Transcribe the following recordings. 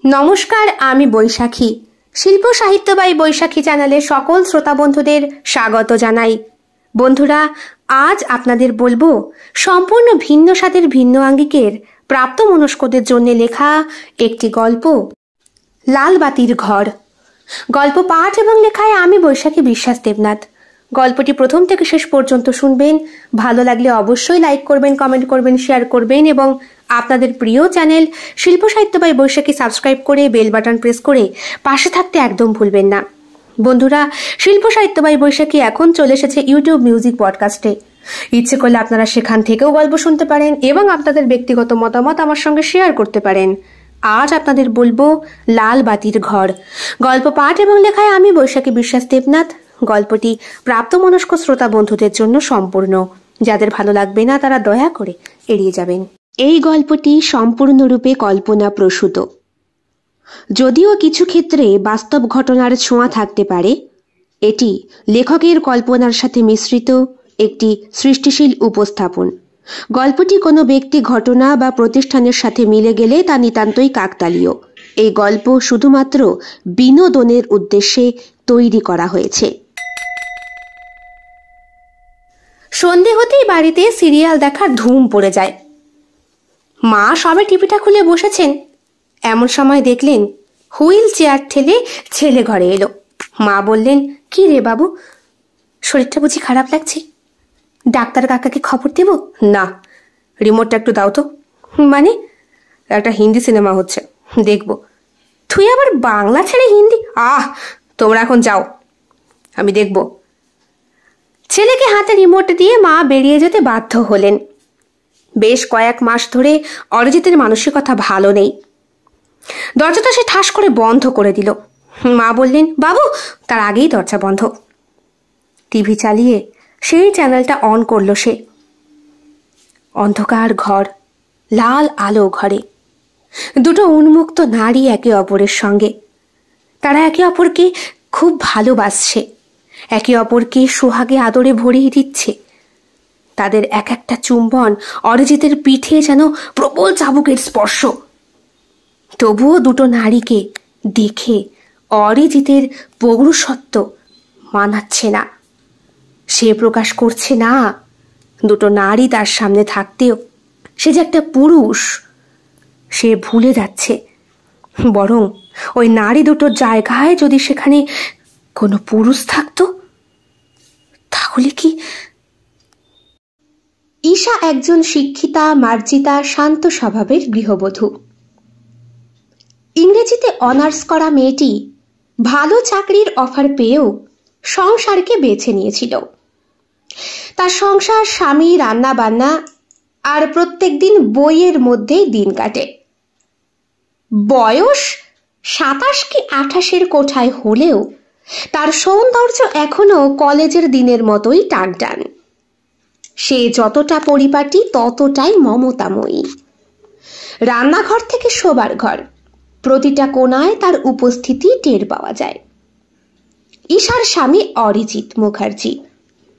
নমস্কার, আমি বৈশাখী। শিল্প সাহিত্য বাই বৈশাখী চ্যানেলে সকল শ্রোতা বন্ধুদের স্বাগত জানাই। বন্ধুরা, আজ আপনাদের বলবো সম্পূর্ণ ভিন্ন স্বাদের ভিন্ন আঙ্গিকের প্রাপ্তমনস্কদের জন্য লেখা একটি গল্প, লাল বাতির ঘর। গল্প পাঠ এবং লেখায় আমি বৈশাখী বিশ্বাস দেবনাথ। গল্পটি প্রথম থেকে শেষ পর্যন্ত শুনবেন। ভালো লাগলে অবশ্যই লাইক করবেন, কমেন্ট করবেন, শেয়ার করবেন এবং আপনাদের প্রিয় চ্যানেল শিল্প সাহিত্য বাই বৈশাখী সাবস্ক্রাইব করে বেল বাটন প্রেস করে পাশে থাকতে একদম ভুলবেন না। বন্ধুরা, শিল্প সাহিত্য বাই বৈশাখী এখন চলে এসেছে ইউটিউব মিউজিক পডকাস্টে। ইচ্ছে করলে আপনারা সেখান থেকেও গল্প শুনতে পারেন এবং আপনাদের ব্যক্তিগত মতামত আমার সঙ্গে শেয়ার করতে পারেন। আজ আপনাদের বলবো লাল বাতির ঘর। গল্প পাঠ এবং লেখায় আমি বৈশাখী বিশ্বাস দেবনাথ। গল্পটি প্রাপ্তমনস্ক শ্রোতা বন্ধুদের জন্য সম্পূর্ণ। যাদের ভালো লাগবে না তারা দয়া করে এড়িয়ে যাবেন। এই গল্পটি সম্পূর্ণরূপে কল্পনা প্রসূত, যদিও কিছু ক্ষেত্রে বাস্তব ঘটনার ছোঁয়া থাকতে পারে। এটি লেখকের কল্পনার সাথে মিশ্রিত একটি সৃষ্টিশীল উপস্থাপন। গল্পটি কোনো ব্যক্তি, ঘটনা বা প্রতিষ্ঠানের সাথে মিলে গেলে তা নিতান্তই কাকতালীয়। এই গল্প শুধুমাত্র বিনোদনের উদ্দেশ্যে তৈরি করা হয়েছে। সন্ধে হতেই বাড়িতে সিরিয়াল দেখার ধুম পড়ে যায়। মা সবে টিভিটা খুলে বসেছেন, এমন সময় দেখলেন হুইল চেয়ার ঠেলে ছেলে ঘরে এলো। মা বললেন, কি রে বাবু, শরীরটা বুঝি খারাপ লাগছে? ডাক্তার কাকাকে খবর দেব? না, রিমোটটা একটু দাও তো। মানে? একটা হিন্দি সিনেমা হচ্ছে, দেখব। তুই আবার বাংলা ছেড়ে হিন্দি? তোমরা এখন যাও, আমি দেখব। ছেলেকে হাতে রিমোট দিয়ে মা বেরিয়ে যেতে বাধ্য হলেন। বেশ কয়েক মাস ধরে অরিজিতের মানসিকতা ভালো নেই। দরজাটা সে ঠাস করে বন্ধ করে দিল। মা বললেন, বাবু। তার আগেই দরজা বন্ধ। টিভি চালিয়ে সেই চ্যানেলটা অন করল সে। অন্ধকার ঘর, লাল আলো ঘরে। দুটো উন্মুক্ত নারী একে অপরের সঙ্গে। তারা একে অপরকে খুব ভালোবাসছে, একে অপরকে সোহাগে আদরে ভরিয়ে দিচ্ছে। তাদের এক একটা চুম্বন অরিজিতের পিঠে যেন প্রবল চাবুকের স্পর্শ। তবুও দুটো নারীকে দেখে অরিজিতের পৌরুষত্ব মানাচ্ছে না। সে প্রকাশ করছে না দুটো নারী তার সামনে থাকতেও সে যে একটা পুরুষ সে ভুলে যাচ্ছে। বরং ওই নারী দুটোর জায়গায় যদি সেখানে কোনো পুরুষ থাকতো তাহলে কি? ঈশা একজন শিক্ষিতা, মার্জিতা, শান্ত স্বভাবের গৃহবধূ। ইংরেজিতে অনার্স করা মেয়েটি ভালো চাকরির অফার পেয়েও সংসারকে বেছে নিয়েছিল। তার সংসার, স্বামী, রান্না বান্না আর প্রত্যেকদিন বইয়ের মধ্যেই দিন কাটে। বয়স 27 কি 28 কোঠায় হলেও তার সৌন্দর্য এখনো কলেজের দিনের মতোই টানটান। সে যতটা পরিপাটি ততটাই মমতাময়ী। রান্নাঘর থেকে শোবার ঘর, প্রতিটা কোণায় তার উপস্থিতি টের পাওয়া যায়। ঈশার স্বামী অরিজিৎ মুখার্জি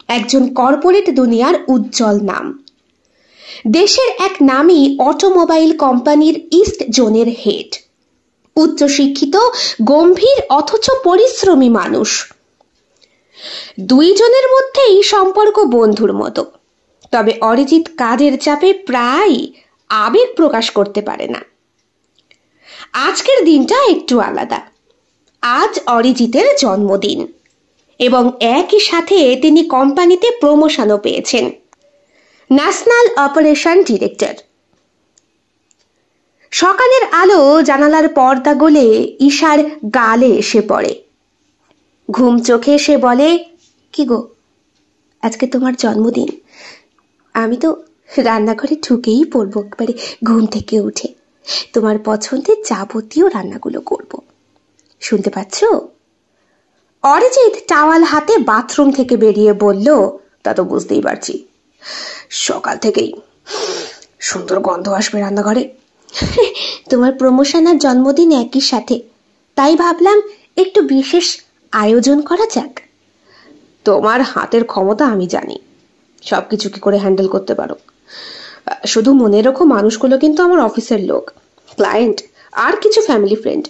একজন কর্পোরেট দুনিয়ার উজ্জ্বল নাম। দেশের এক নামী অটোমোবাইল কোম্পানির ইস্ট জোনের হেড। উচ্চশিক্ষিত, গম্ভীর অথচ পরিশ্রমী মানুষ। দুইজনের মধ্যেই সম্পর্ক বন্ধুর মতো। তবে অরিজিৎ কাজের চাপে প্রায় আবেগ প্রকাশ করতে পারে না। আজকের দিনটা একটু আলাদা। আজ অরিজিতের জন্মদিন এবং একই সাথে তিনি কোম্পানিতে প্রমোশনও পেয়েছেন, ন্যাশনাল অপারেশন ডিরেক্টর। সকালের আলো জানালার পর্দা গলে ঈশার গালে এসে পড়ে। ঘুম চোখে সে বলে, কি গো, আজকে তোমার জন্মদিন? আমি তো রান্নাঘরে ঢুকেই পড়বো একবারে ঘুম থেকে উঠে। তোমার পছন্দের যাবতীয় রান্নাগুলো করব, শুনতে পাচ্ছ? অরিজিৎ টাওয়াল হাতে বাথরুম থেকে বেরিয়ে বলল, তা তো বুঝতেই পারছি, সকাল থেকেই সুন্দর গন্ধ আসবে রান্নাঘরে। তোমার প্রমোশন আর জন্মদিন একই সাথে, তাই ভাবলাম একটু বিশেষ আয়োজন করা যাক। তোমার হাতের ক্ষমতা আমি জানি, সবকিছু কি করে হ্যান্ডেল করতে পারো। শুধু মনে রেখো, মানুষগুলো কিন্তু আমার অফিসের লোক, ক্লায়েন্ট আর কিছু ফ্যামিলি ফ্রেন্ড।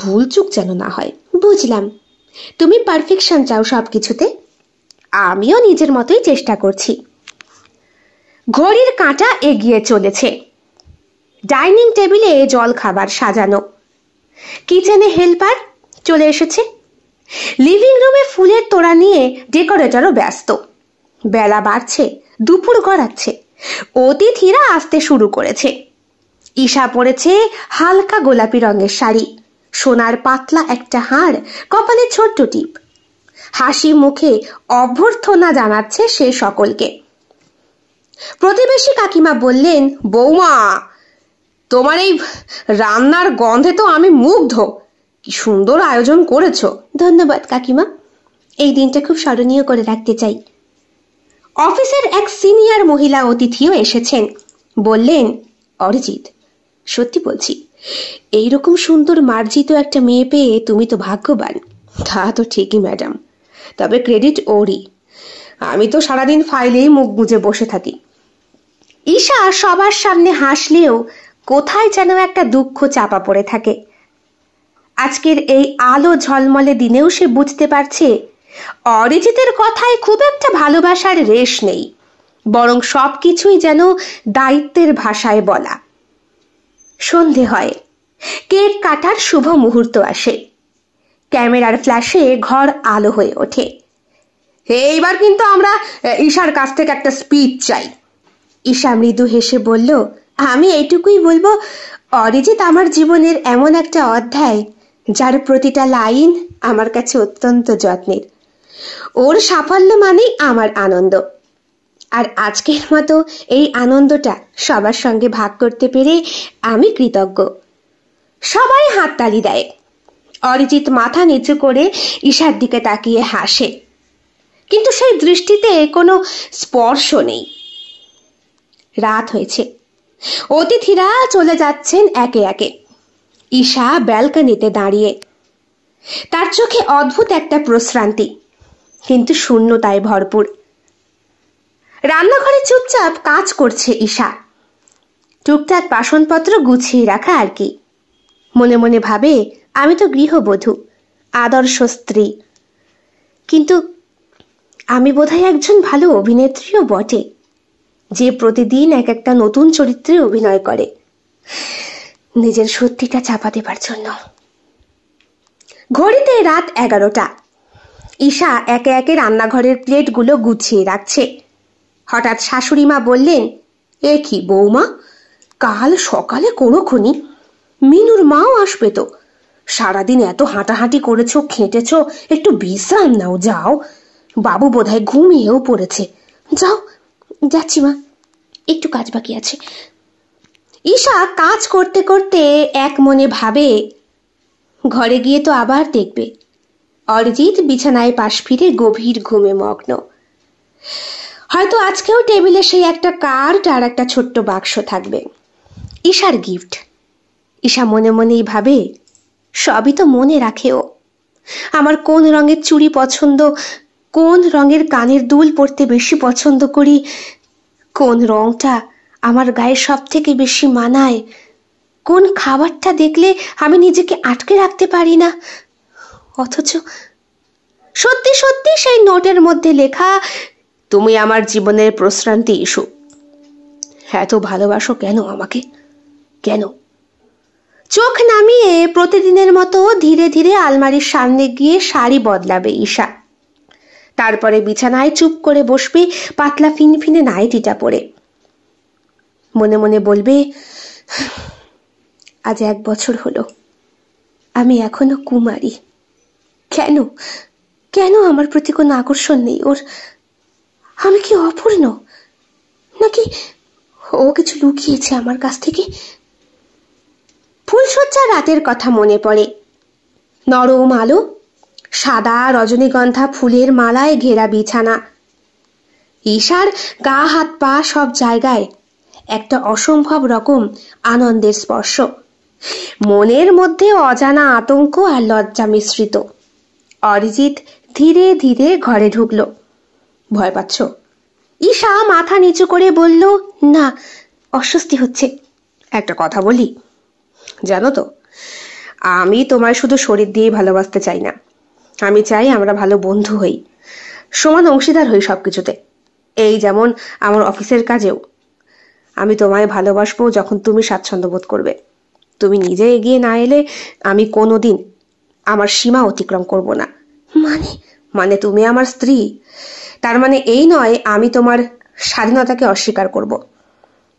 ভুল চুক যেন না হয়। বুঝলাম, তুমি পারফেকশন চাও সব কিছুতে। আমিও নিজের মতোই চেষ্টা করছি। ঘড়ির কাঁটা এগিয়ে চলেছে। ডাইনিং টেবিলে জল খাবার সাজানো। কিচেনে হেল্পার চলে এসেছে। লিভিং রুমে ফুলের তোড়া নিয়ে ডেকোরেটরও ব্যস্ত। বেলা বাড়ছে, দুপুর গড়াচ্ছে। অতিথিরা আসতে শুরু করেছে। ঈশা পরেছে হালকা গোলাপি রঙের শাড়ি, সোনার পাতলা একটা হার, কপালে ছোট্ট টিপ। হাসি মুখে অভ্যর্থনা জানাচ্ছে সে সকলকে। প্রতিবেশী কাকিমা বললেন, বৌমা, তোমার এই রান্নার গন্ধে তো আমি মুগ্ধ। কি সুন্দর আয়োজন করেছো। ধন্যবাদ কাকিমা, এই দিনটা খুব স্মরণীয় করে রাখতে চাই। অফিসের এক সিনিয়র মহিলা অতিথিও এসেছেন। বললেন, অরিজিৎ, সত্যি বলছি, এইরকম সুন্দর মার্জিত একটা মেয়ে পেয়ে তুমি তো ভাগ্যবান। তা তো ঠিকই ম্যাডাম, তবে ক্রেডিট ওরই। আমি তো সারাদিন ফাইলেই মুখ গুজে বসে থাকি। ঈশা সবার সামনে হাসলেও কোথায় যেন একটা দুঃখ চাপা পড়ে থাকে। আজকের এই আলো ঝলমলে দিনেও সে বুঝতে পারছে অরিজিতের কথায় খুব একটা ভালোবাসার রেশ নেই, বরং সবকিছুই যেন দায়িত্বের ভাষায় বলা। সন্ধে হয়, কেক কাটার শুভ মুহূর্ত আসে। ক্যামেরার ফ্ল্যাশে ঘর আলো হয়ে ওঠে। এইবার কিন্তু আমরা ঈশার কাছ থেকে একটা স্পিচ চাই। ঈশা মৃদু হেসে বলল, আমি এইটুকুই বলবো, অরিজিৎ আমার জীবনের এমন একটা অধ্যায় যার প্রতিটা লাইন আমার কাছে অত্যন্ত যত্নের। ওর সাফল্য মানেই আমার আনন্দ। আর আজকের মতো এই আনন্দটা সবার সঙ্গে ভাগ করতে পেরে আমি কৃতজ্ঞ। সবাই হাততালি দেয়। অরিজিৎ মাথা নিচু করে ঈশার দিকে তাকিয়ে হাসে, কিন্তু সেই দৃষ্টিতে কোনো স্পর্শ নেই। রাত হয়েছে। অতিথিরা চলে যাচ্ছেন একে একে। ঈশা ব্যালকনিতে দাঁড়িয়ে। তার চোখে অদ্ভুত একটা প্রশ্রান্তি, কিন্তু শূন্যতায় ভরপুর। রান্নাঘরে চুপচাপ কাজ করছে ঈশা। টুকটাক বাসনপত্র গুছিয়ে রাখা আর কি। মনে মনে ভাবে, আমি তো গৃহবধূ, আদর্শ স্ত্রী, কিন্তু আমি বোধহয় একজন ভালো অভিনেত্রীও বটে, যে প্রতিদিন এক একটা নতুন চরিত্রে অভিনয় করে নিজের সত্যিটা চাপা দেবার জন্য। ঘড়িতে রাত 11টা। ঈশা একে একে রান্নাঘরের প্লেটগুলো গুছিয়ে রাখছে। হঠাৎ শাশুড়ি মা বললেন, এ কি বৌমা, কাল সকালে কোনোক্ষণি মিনুর মাও আসবে তো। সারাদিন এত হাঁটাহাঁটি করেছো, খেটেছো, একটু বিশ্রাম নাও, যাও। বাবু বোধহয় ঘুমিয়েও পড়েছে। যাও। যাচ্ছি মা, একটু কাজ বাকি আছে। ঈশা কাজ করতে করতে এক মনে ভাবে, ঘরে গিয়ে তো আবার দেখবে অরিজিৎ বিছানায় পাশ ফিরে গভীর ঘুমে মগ্ন। হয়তো আজকেও টেবিলে সেই একটা কার্ড আর একটা ছোট্ট বাক্স থাকবে, ঈশার গিফট। ঈশা মনে মনেই ভাবে, সবই তো মনে রাখেও। আমার কোন রঙের চুড়ি পছন্দ, কোন রঙের কানের দুল পরতে বেশি পছন্দ করি, কোন রংটা আমার গায়ে সব থেকে বেশি মানায়, কোন খাবারটা দেখলে আমি নিজেকে আটকে রাখতে পারি না। অথচ সত্যি সত্যি সেই নোটের মধ্যে লেখা, তুমি আমার জীবনের প্রশ্রান্তি ইস্যু। এত ভালোবাসো কেন আমাকে, কেন? চোখ নামিয়ে প্রতিদিনের মতো ধীরে ধীরে আলমারির সামনে গিয়ে শাড়ি বদলাবে ঈশা। তারপরে বিছানায় চুপ করে বসবে পাতলা ফিনফিনে নাইটিটা পরে। মনে মনে বলবে, আজ 1 বছর হলো, আমি এখনো কুমারী। কেন কেন আমার প্রতি কোনো আকর্ষণ নেই ওর? আমি কি অপূর্ণ, নাকি ও কিছু লুকিয়েছে আমার কাছ থেকে? ফুলসজ্জা রাতের কথা মনে পড়ে। নরম আলো, সাদা রজনীগন্ধা ফুলের মালায় ঘেরা বিছানা। ঈশার গা হাত পা সব জায়গায় একটা অসম্ভব রকম আনন্দের স্পর্শ। মনের মধ্যে অজানা আতঙ্ক আর লজ্জা মিশ্রিত। অরিজিৎ ধীরে ধীরে ঘরে ঢুকলো। ভয় পাচ্ছ? ঈশা মাথা নিচু করে বলল, না, অস্বস্তি হচ্ছে। একটা কথা বলি, জানো তো, আমি তোমায় শুধু শরীর দিয়েই ভালোবাসতে চাই না, আমি চাই আমরা ভালো বন্ধু হই, সমান অংশীদার হই সবকিছুতে। এই যেমন আমার অফিসের কাজেও আমি তোমায় ভালোবাসবো যখন তুমি স্বাচ্ছন্দ্য বোধ করবে। তুমি নিজে এগিয়ে না এলে আমি কোনোদিন আমার সীমা অতিক্রম করব না। মানে মানে তুমি আমার স্ত্রী, তার মানে এই নয় আমি তোমার স্বাধীনতাকে অস্বীকার করব।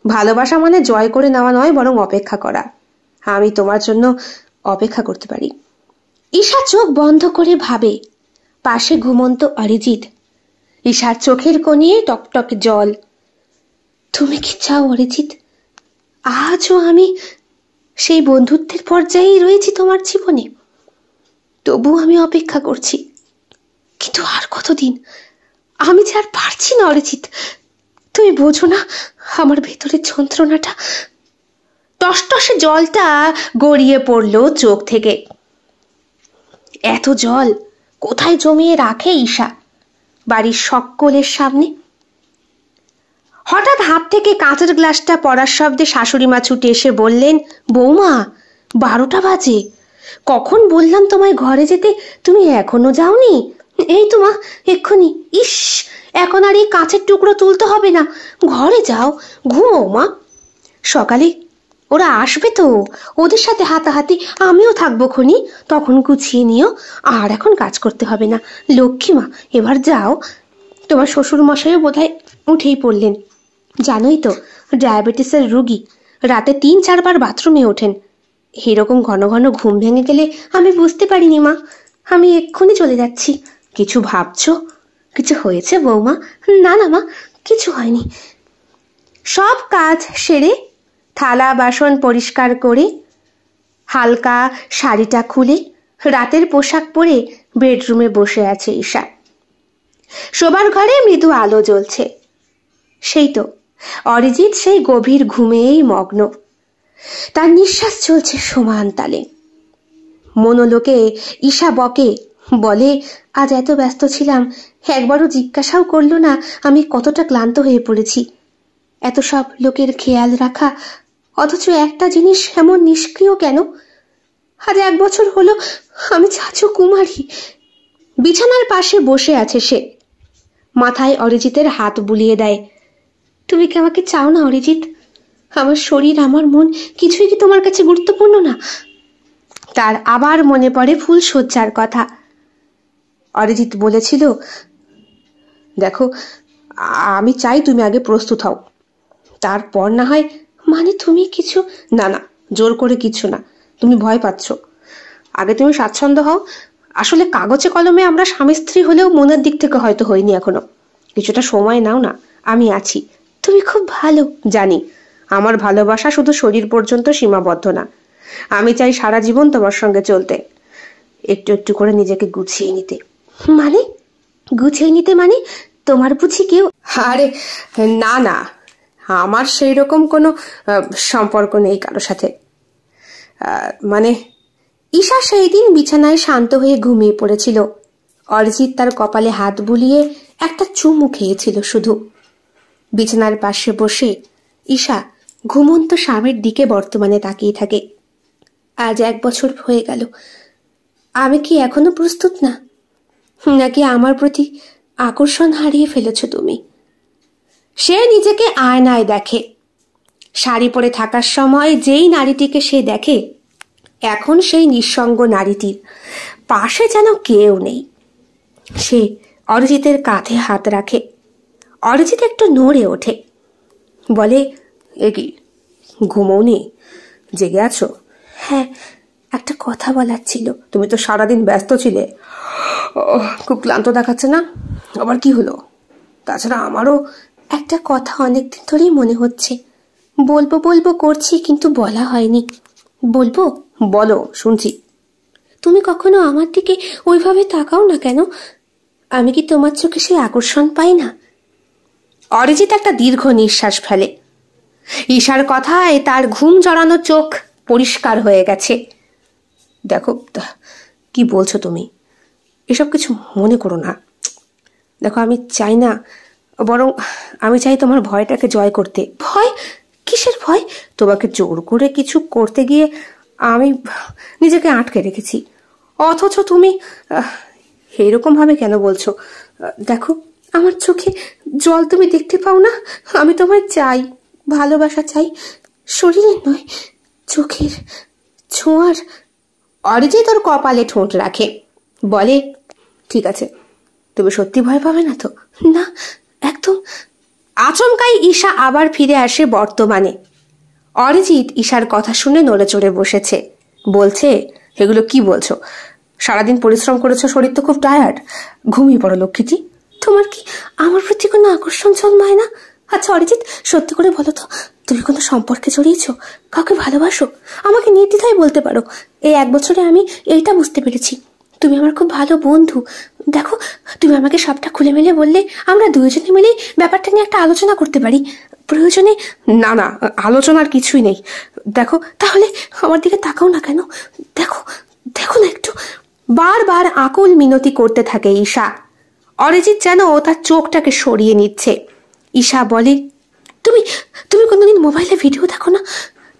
ভালোবাসা মানে জয় করে নেওয়া নয়, বরং অপেক্ষা করা। আমি তোমার জন্য অপেক্ষা করতে পারি। ঈশা চোখ বন্ধ করে ভাবে, পাশে ঘুমন্ত অরিজিৎ। ঈশার চোখের কোণে টকটকে জল। তুমি কি চাও অরিজিৎ? আজও আমি সেই বন্ধুত্বের পর্যায়েই রয়েছি তোমার জীবনে। তবু আমি অপেক্ষা করছি, কিন্তু আর কতদিন? আমি যে আর পারছি না অরিজিৎ, তুমি বোঝো না আমার ভেতরের যন্ত্রণাটা। টসটসে জলটা গড়িয়ে পড়ল চোখ থেকে। এত জল কোথায় জমিয়ে রাখে ঈশা? বাড়ির সকলের সামনে। হঠাৎ হাত থেকে কাঁচের গ্লাসটা পড়ার শব্দে শাশুড়ি মা ছুটে এসে বললেন, বৌমা, 12টা বাজে। কখন বললাম তোমায় ঘরে যেতে, তুমি এখনো যাওনি? এই তো মা, এক্ষুনি। ইস, এখন আর এই কাঁচের টুকরো তুলতে হবে না, ঘরে যাও, ঘুমো মা। সকালে ওরা আসবে তো, ওদের সাথে হাতাহাতি আমিও থাকবো খনি, তখন গুছিয়ে নিও। আর এখন কাজ করতে হবে না, লক্ষ্মী মা, এবার যাও। তোমার শ্বশুর মশাইও বোধহয় উঠেই পড়লেন। জানোই তো, ডায়াবেটিসের রোগী, রাতে 3-4 বার বাথরুমে ওঠেন। এরকম ঘন ঘন ঘুম ভেঙে গেলে আমি বুঝতে পারিনি মা, আমি এক্ষুনি চলে যাচ্ছি। কিছু ভাবছো? কিছু হয়েছে বৌমা? না না মা, কিছু হয়নি। সব কাজ সেরে থালা বাসন পরিষ্কার করে হালকা শাড়িটা খুলে রাতের পোশাক পরে বেডরুমে বসে আছে ঈশা। শোবার ঘরে মৃদু আলো জ্বলছে। সেই তো অরিজিৎ সেই গভীর ঘুমেই মগ্ন। তার নিঃশ্বাস চলছে সমান তালে। মনোলোকে ঈশা বকে, বলে, আজ এত ব্যস্ত ছিলাম, একবারও জিজ্ঞাসাও করলো না আমি কতটা ক্লান্ত হয়ে পড়েছি। এত সব লোকের খেয়াল রাখা, অথচ একটা জিনিস এমন নিষ্ক্রিয় কেন? আজ 1 বছর হলো আমি চাচু কুমারী। বিছানার পাশে বসে আছে সে, মাথায় অরিজিতের হাত বুলিয়ে দেয়। তুমি কি আমাকে চাও না অরিজিৎ? আমার শরীর, আমার মন কিছুই কি তোমার কাছে গুরুত্বপূর্ণ না? তার আবার মনে পড়ে ফুলশয্যার কথা। অরিজিৎ বলেছিল, দেখো, আমি চাই তুমি আগে প্রস্তুত হও, তারপর না হয়। মানে তুমি কিছু? না না, জোর করে কিছু না, তুমি ভয় পাচ্ছ। আগে তুমি স্বাচ্ছন্দ্য হও। আসলে কাগজে কলমে আমরা স্বামী স্ত্রী হলেও মনের দিক থেকে হয়তো হইনি এখনো। কিছুটা সময় নাও না, আমি আছি। তুমি খুব ভালো, জানি। আমার ভালোবাসা শুধু শরীর পর্যন্ত সীমাবদ্ধ না, আমি চাই সারা জীবন তোমার সঙ্গে চলতে, একটু একটু করে নিজেকে গুছিয়ে নিতে। মানে গুছিয়ে নিতে মানে? তোমার বুঝি কেউ? আরে না না, আমার সেই রকম কোনো সম্পর্ক নেই কারো সাথে। মানে ঈশা সেই দিন বিছানায় শান্ত হয়ে ঘুমিয়ে পড়েছিল। অরিজিৎ তার কপালে হাত বুলিয়ে একটা চুমু খেয়েছিল শুধু। বিছানার পাশে বসে ঈশা ঘুমন্ত স্বামীর দিকে বর্তমানে তাকিয়ে থাকে। আজ 1 বছর হয়ে গেল। আমি কি এখনো প্রস্তুত না? নাকি আমার প্রতি আকর্ষণ হারিয়ে ফেলেছ তুমি? সে নিজেকে আয়নায় দেখে। শাড়ি পরে থাকার সময় যেই নারীটিকে সে দেখে, এখন সেই নিঃসঙ্গ নারীটির পাশে যেন কেউ নেই। সে অরিজিতের কাঁধে হাত রাখে। অরিজিৎ একটু নড়ে ওঠে, বলে, এ কি, ঘুমোওনি? জেগে আছো? হ্যাঁ, একটা কথা বলার ছিল। তুমি তো সারাদিন ব্যস্ত ছিলে, খুব ক্লান্ত দেখাচ্ছে না? আবার কি হলো? তাছাড়া আমারও একটা কথা অনেকদিন ধরেই মনে হচ্ছে, বলবো বলবো করছি কিন্তু বলা হয়নি। বলবো? বলো, শুনছি। তুমি কখনো আমার দিকে ওইভাবে তাকাও না কেন? আমি কি তোমার চোখে সেই আকর্ষণ পাই না? অরিজিৎ একটা দীর্ঘ নিঃশ্বাস ফেলে। ঈশার কথায় তার ঘুম জড়ানো চোখ পরিষ্কার হয়ে গেছে। দেখো, কি বলছো তুমি? এসব কিছু মনে করো না। দেখো, আমি চাই না, বরং আমি চাই তোমার ভয়টাকে জয় করতে। ভয়? কিসের ভয়? তোমাকে জোর করে কিছু করতে গিয়ে আমি নিজেকে আটকে রেখেছি, অথচ তুমি এরকম ভাবে কেন বলছো? দেখো, আমার চোখে জল তুমি দেখতে পাও না? আমি তোমায় চাই, ভালোবাসা চাই, শরীরের নয়, চোখের ছোঁয়ার। অরিজিৎ ওর কপালে ঠোঁট রাখে, বলে, ঠিক আছে, তুমি সত্যি ভয় পাবে না তো? না, একদম। আচমকাই ঈশা আবার ফিরে আসে বর্তমানে। অরিজিৎ ঈশার কথা শুনে নড়ে চড়ে বসেছে, বলছে, এগুলো কি বলছো? সারাদিন পরিশ্রম করেছো, শরীর তো খুব টায়ার্ড, ঘুমিয়ে পড়ো লক্ষ্মীটি। তোমার কি আমার প্রতি কোনো আকর্ষণ জন্মায় না? আচ্ছা অরিজিৎ, সত্যি করে বলো তো, তুমি কোনো সম্পর্কে জড়িয়েছ? কাউকে ভালোবাসো? আমাকে নির্দ্বিধায় বলতে পারো। এই 1 বছরে আমি এইটা বুঝতে পেরেছি, তুমি আমার খুব ভালো বন্ধু। দেখো, তুমি আমাকে সবটা খুলে মেলে বললে আমরা দুজনে মিলে ব্যাপারটা নিয়ে একটা আলোচনা করতে পারি প্রয়োজনে। না না, আলোচনার কিছুই নেই। দেখো, তাহলে আমার দিকে তাকাও না কেন? দেখো, দেখো না একটু। বারবার আকুল মিনতি করতে থাকে ঈশা। অরিজিৎ যেন তার চোখটাকে সরিয়ে নিচ্ছে। ঈশা বলে, তুমি তুমি কোনোদিন মোবাইলে ভিডিও দেখো না?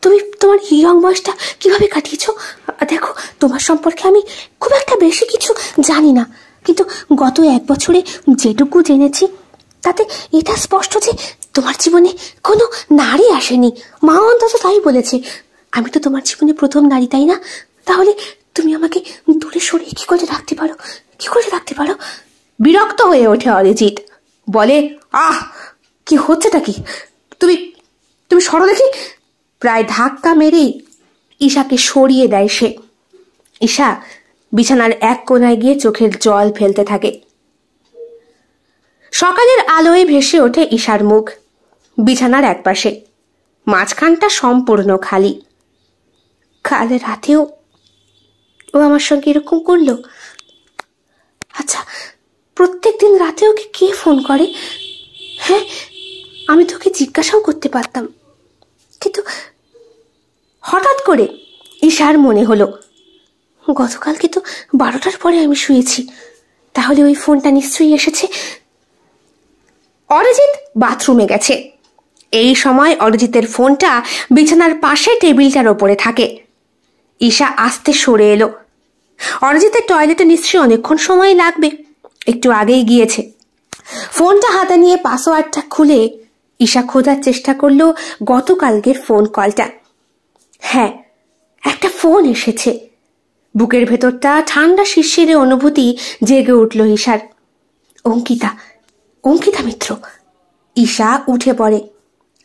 তুমি তোমার ইয়ং বয়সটা কিভাবে কাটিয়েছ? দেখো, তোমার সম্পর্কে আমি খুব একটা বেশি কিছু জানি না, কিন্তু গত 1 বছরে যেটুকু জেনেছি তাতে এটা স্পষ্ট যে তোমার জীবনে কোনো নারী আসেনি। মা অন্তত তাই বলেছে। আমি তো তোমার জীবনে প্রথম নারী, তাই না? তাহলে তুমি আমাকে দূরে সরিয়ে কি করে রাখতে পারো? কি করে রাখতে পারো? বিরক্ত হয়ে ওঠে অরিজিৎ, বলে, আহ, কি হচ্ছেটা কি? তুমি তুমি সরো দেখি। প্রায় ধাক্কা মেরেই ঈশাকে সরিয়ে দেয় সে। ঈশা বিছানার এক কোনায় গিয়ে চোখের জল ফেলতে থাকে। সকালের আলোয় ভেসে ওঠে ঈশার মুখ। বিছানার একপাশে, মাঝখানটা সম্পূর্ণ খালি। কাল রাতেও ও আমার সঙ্গে এরকম করলো। আচ্ছা, প্রত্যেক দিন রাতে ওকে কে ফোন করে? হ্যাঁ, আমি তোকে জিজ্ঞাসাও করতে পারতাম, কিন্তু হঠাৎ করে ঈশার মনে হলো, গতকালকে তো 12টার পরে আমি শুয়েছি, তাহলে ওই ফোনটা নিশ্চয়ই এসেছে। অরিজিৎ বাথরুমে গেছে। এই সময় অরিজিতের ফোনটা বিছানার পাশে টেবিলটার ওপরে থাকে। ঈশা আস্তে সরে এলো। অরিজিতের টয়লেটে নিশ্চয়ই অনেকক্ষণ সময় লাগবে, একটু আগেই গিয়েছে। ফোনটা হাতে নিয়ে পাসওয়ার্ডটা খুলে ঈশা খোঁজার চেষ্টা করলো গতকালকের ফোন কলটা। হ্যাঁ, একটা ফোন এসেছে। বুকের ভেতরটা ঠান্ডা শিরশিরে অনুভূতি জেগে উঠল ঈশার। অঙ্কিতা, অঙ্কিতা মিত্র। ঈশা উঠে পড়ে।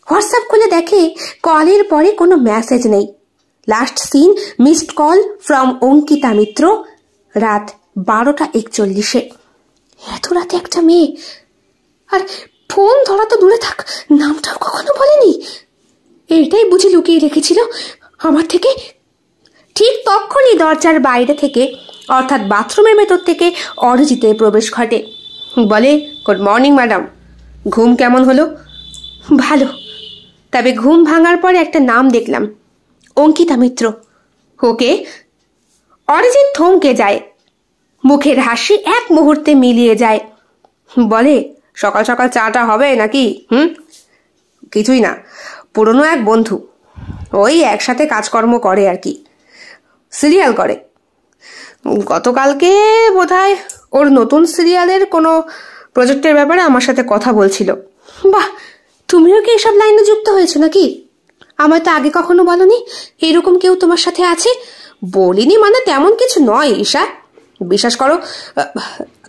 হোয়াটসঅ্যাপ খুলে দেখে কলের পরে কোনো মেসেজ নেই। Last seen missed call from Ankita Mitra, রাত 12:41। এত রাতে একটা মেয়ে, আর ফোন ধরা তো দূরে থাক, নামটাও কখনো বলেনি। এটাই বুঝি লুকিয়ে রেখেছিল আমার থেকে। ঠিক তখনই দরজার বাইরে থেকে, অর্থাৎ বাথরুমের ভেতর থেকে অরিজিতের প্রবেশ ঘটে। বলে, গুড মর্নিং ম্যাডাম, ঘুম কেমন হলো? ভালো, তবে ঘুম ভাঙার পরে একটা নাম দেখলাম, অঙ্কিতা মিত্র। ওকে। অরিজিৎ থমকে যায়, মুখের হাসি এক মুহূর্তে মিলিয়ে যায়। বলে, সকাল সকাল চাটা হবে নাকি? কিছুই না, পুরনো এক বন্ধু, ওই একসাথে কাজকর্ম করে আর কি, সিরিয়াল করে। গতকালকে বোধহয় ওর নতুন সিরিয়ালের কোনো প্রজেক্টের ব্যাপারে আমার সাথে কথা বলছিল। বাহ, তুমিও কি এসব লাইনে যুক্ত হয়েছো নাকি? আমায় তো আগে কখনো বলনি এরকম কেউ তোমার সাথে আছে। বলিনি মানে তেমন কিছু নয় ঈশা, বিশ্বাস করো।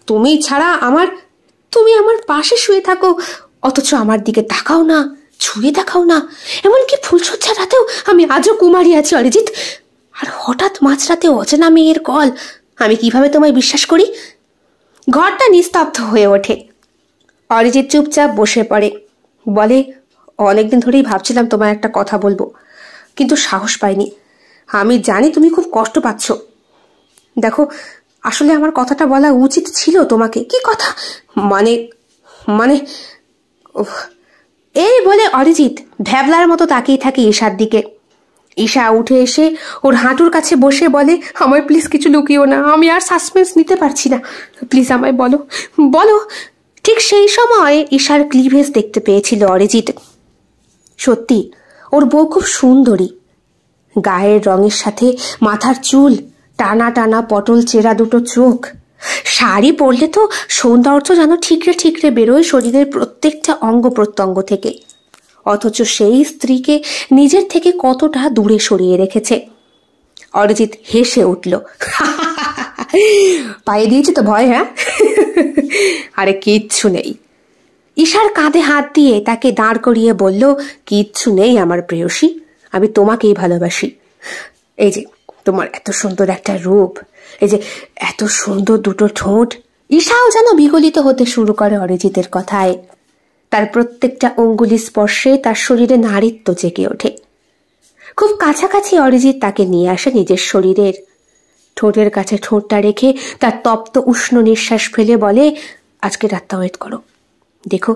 তুমি ছাড়া তুমি আমার পাশে শুয়ে থাকো, অথচ আমার দিকে তাকাও না, ছুঁয়ে দেখাও না। এমনকি ফুলসজ্জার রাতেও আমি আজও কুমারী আছি অরিজিৎ। আর হঠাৎ মাঝরাতে অচেনা মেয়ের কল, আমি কিভাবে তোমায় বিশ্বাস করি? ঘরটা নিস্তব্ধ হয়ে ওঠে। অরিজিৎ চুপচাপ বসে পড়ে। বলে, অনেকদিন ধরেই ভাবছিলাম তোমায় একটা কথা বলবো, কিন্তু সাহস পাইনি। আমি জানি তুমি খুব কষ্ট পাচ্ছ। দেখো, আসলে আমার কথাটা বলা উচিত ছিল তোমাকে। কি কথা? মানে মানে এই বলে অরিজিৎ ভ্যাবলার মতো তাকিয়ে থাকে ঈশার দিকে। ঈশা উঠে এসে ওর হাঁটুর কাছে বসে বলে, আমায় প্লিজ কিছু লুকিও না, আমি আর সাসপেন্স নিতে পারছি না, প্লিজ আমায় বলো বলো। ঠিক সেই সময় ঈশার ক্লিভেজ দেখতে পেয়েছিল অরিজিৎ। সত্যি ওর বউ খুব সুন্দরী, গায়ের রঙের সাথে মাথার চুল, টানা টানা পটল চেরা দুটো চোখ। শাড়ি পরলে তো সৌন্দর্য যেন ঠিকরে ঠিকরে বেরোয় শরীরের প্রত্যেকটা অঙ্গ প্রত্যঙ্গ থেকে, অথচ সেই স্ত্রীকে নিজের থেকে কতটা দূরে সরিয়ে রেখেছে। অরিজিৎ হেসে উঠল। পায়ে দিয়েছি তো ভয়? হ্যাঁ? আরে কিচ্ছু নেই। ঈশার কাঁধে হাত দিয়ে তাকে দাঁড় করিয়ে বলল, কিচ্ছু নেই আমার প্রেয়সী, আমি তোমাকেই ভালোবাসি। এই যে তোমার এত সুন্দর একটা রূপ, এই যে এত সুন্দর দুটো ঠোঁট। ঈশাও যেন বিগলিত হতে শুরু করে অরিজিতের কথায়। তার প্রত্যেকটা অঙ্গুলি স্পর্শে তার শরীরে নারীত্ব জেগে ওঠে। খুব কাছাকাছি অরিজিৎ তাকে নিয়ে আসে নিজের শরীরের। ঠোঁটের কাছে ঠোঁটটা রেখে তার তপ্ত উষ্ণ নিঃশ্বাস ফেলে বলে, আজকে রাতটা ওয়েট করো, দেখো